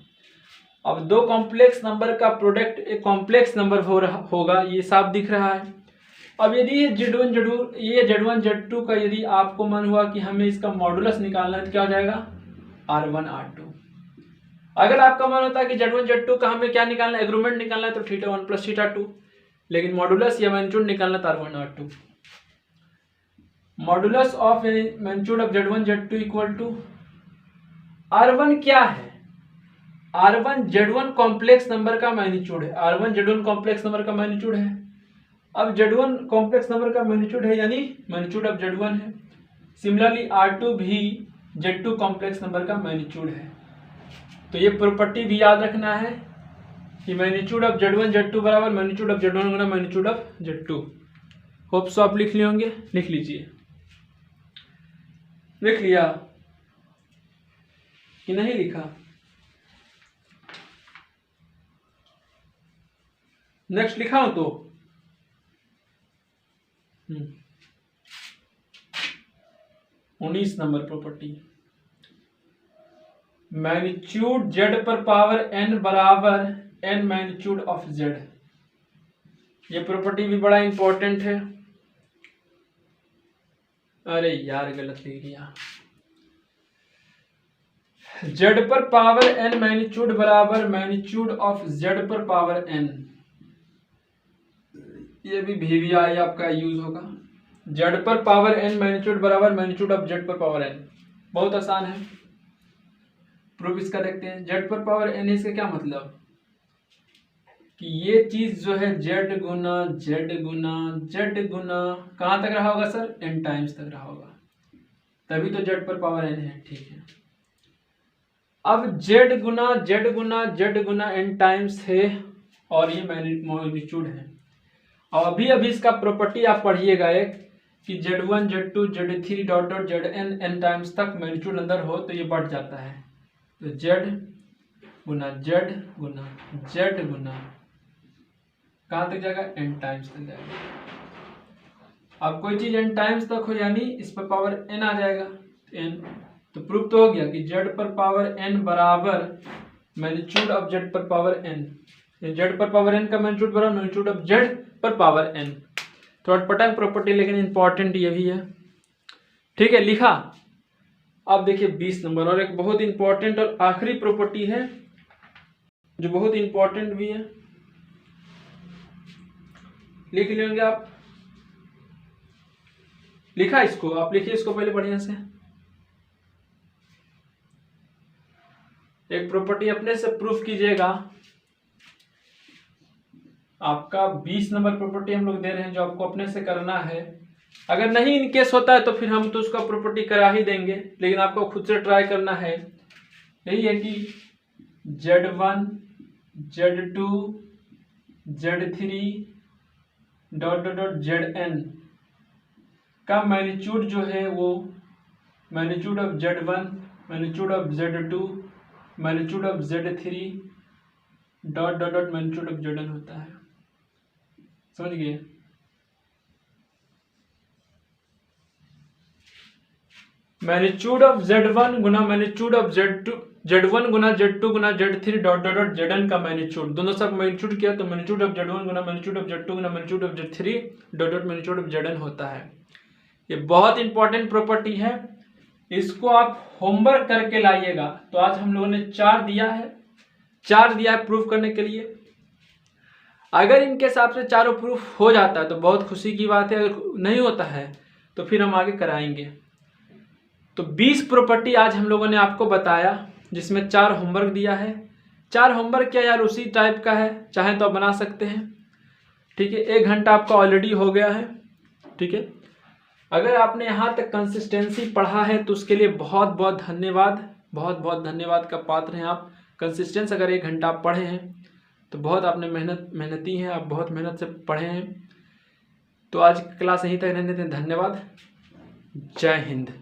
अब दो कॉम्प्लेक्स नंबर का प्रोडक्ट एक कॉम्प्लेक्स नंबर होगा, ये साफ दिख रहा है। अब यदि ये Z1 Z2 का यदि आपको मन हुआ कि हमें इसका मॉडुलस निकालना है तो क्या हो जाएगा, R1 R2। अगर आपका मन होता है कि Z1 Z2 का हमें क्या निकालना है, एग्रीमेंट निकालना है, तो थीटा 1 प्लस थीटा 2, लेकिन मॉडुलस या मैग्नीट्यूड निकालना था R1 R2। Modulus of magnitude of Z1 Z2 equal to R1 क्या है, R1 Z1 कॉम्प्लेक्स नंबर का मैग्नीट्यूड है, R1 Z1 कॉम्प्लेक्स नंबर का मैग्नीट्यूड है। अब Z1 कॉम्प्लेक्स नंबर का मैग्नीट्यूड है यानी मैग्नीट्यूड ऑफ Z1 है। सिमिलरली R2 भी Z2 कॉम्प्लेक्स नंबर का मैग्नीट्यूड है। तो ये प्रॉपर्टी भी याद रखना है कि मैग्नीट्यूड ऑफ Z1 Z2 बराबर मैग्नीट्यूड ऑफ Z1 गुना magnitude of Z2। Hope so आप लिख लिए होंगे, लिख लीजिए। लिख लिया कि नहीं लिखा? नेक्स्ट लिखा हूं तो 19 नंबर प्रॉपर्टी, मैग्नीट्यूड Z पर पावर n बराबर n मैग्नीट्यूड ऑफ Z। ये प्रॉपर्टी भी बड़ा इंपॉर्टेंट है। अरे यार गलत लिख दिया, Z पर पावर n मैग्नीट्यूड बराबर मैग्नीट्यूड ऑफ Z पर पावर n। ये भी VVI आपका यूज होगा। Z पर पावर n मैग्नीट्यूड बराबर मैग्नीट्यूड ऑफ Z पर पावर n। बहुत आसान है, प्रूफ इसका देखते हैं। Z पर पावर n, इसका क्या मतलब कि ये चीज जो है Z गुना Z गुना Z गुना कहां तक रहा होगा सर, n टाइम्स तक रहा होगा, तभी तो Z पर पावर n है। ठीक है, अब Z गुना Z गुना Z गुना n टाइम्स है और ये मैग्नीट्यूड है। और अभी इसका प्रॉपर्टी आप पढ़िएगा एक कि Z1 Z2 Z3 dot dot Zn n times तक मैग्नीट्यूड अंदर हो तो ये बढ़ जाता है। तो Z गुना Z गुना Z गुना कहाँ तक जाएगा, n टाइम्स तक जाएगा। अब कोई चीज n टाइम्स तक हो यानी इस पर पावर n आ जाएगा, n। तो प्रूफ तो हो गया कि Z पर पावर n बराबर मैग्नीट्यूड ऑफ Z पर पावर n। Z पर पावर n का मैग्नीट्यूड बराबर मैग्नीट्यूड ऑफ Z पर पावर n। थोड़ा पटंग प्रॉपर्टी लेकिन इंपॉर्टेंट ये भी है। ठीक है, लिखा। अब देखिए 20 नंबर और एक बहुत इंपॉर्टेंट और आखिरी प्रॉपर्टी है जो बहुत इंपॉर्टेंट भी है, लिख लेंगे आप। लिखा इसको, आप लिखिए इसको पहले बढ़िया से। एक प्रॉपर्टी अपने से प्रूफ कीजिएगा। आपका 20 नंबर प्रॉपर्टी हम लोग दे रहे हैं जो आपको अपने से करना है। अगर नहीं इन केस होता है तो फिर हम तो उसका प्रॉपर्टी करा ही देंगे, लेकिन आपको खुद से ट्राई करना है। यही है कि Z1 Z2 Z3 dot dot dot Zn का मैग्नीट्यूड जो है वो magnitude of Z1 magnitude of Z2 magnitude of Z3 dot dot dot magnitude of z n होता है। समझ गए? मैग्नीट्यूड ऑफ Z1 गुना मैग्नीट्यूड ऑफ Z1 गुना Z2 गुना Z3 dot dot dot Zn का मैग्नीट्यूड, दोनों सब मैग्नीट्यूड किया तो मैग्नीट्यूड ऑफ Z1 गुना मैग्नीट्यूड ऑफ Z2 गुना magnitude of Z3 dot dot magnitude of Zn होता है। ये बहुत इंपॉर्टेंट प्रॉपर्टी है, इसको आप होमवर्क करके लाइएगा। तो आज हम लोगों ने 4 दिया है प्रूफ करने के लिए। अगर इनके हिसाब से चारों प्रूफ हो जाता है तो बहुत खुशी की बात है, अगर नहीं होता है तो फिर हम आगे कराएंगे। तो 20 प्रॉपर्टी आज हम लोगों ने आपको बताया, जिसमें 4 होमवर्क दिया है। 4 होमवर्क क्या यार उसी टाइप का है, चाहे तो आप बना सकते हैं। ठीक है, 1 घंटा आपका ऑलरेडी हो गया है। ठीक है, अगर आपने यहाँ तक कंसिस्टेंसी पढ़ा है तो उसके लिए बहुत बहुत धन्यवाद, बहुत बहुत धन्यवाद का पात्र हैं आप। कंसिस्टेंस अगर 1 घंटा आप पढ़े हैं तो बहुत आपने मेहनती हैं, आप बहुत मेहनत से पढ़े हैं। तो आज की क्लास यहीं तक रहने दें। धन्यवाद, जय हिंद।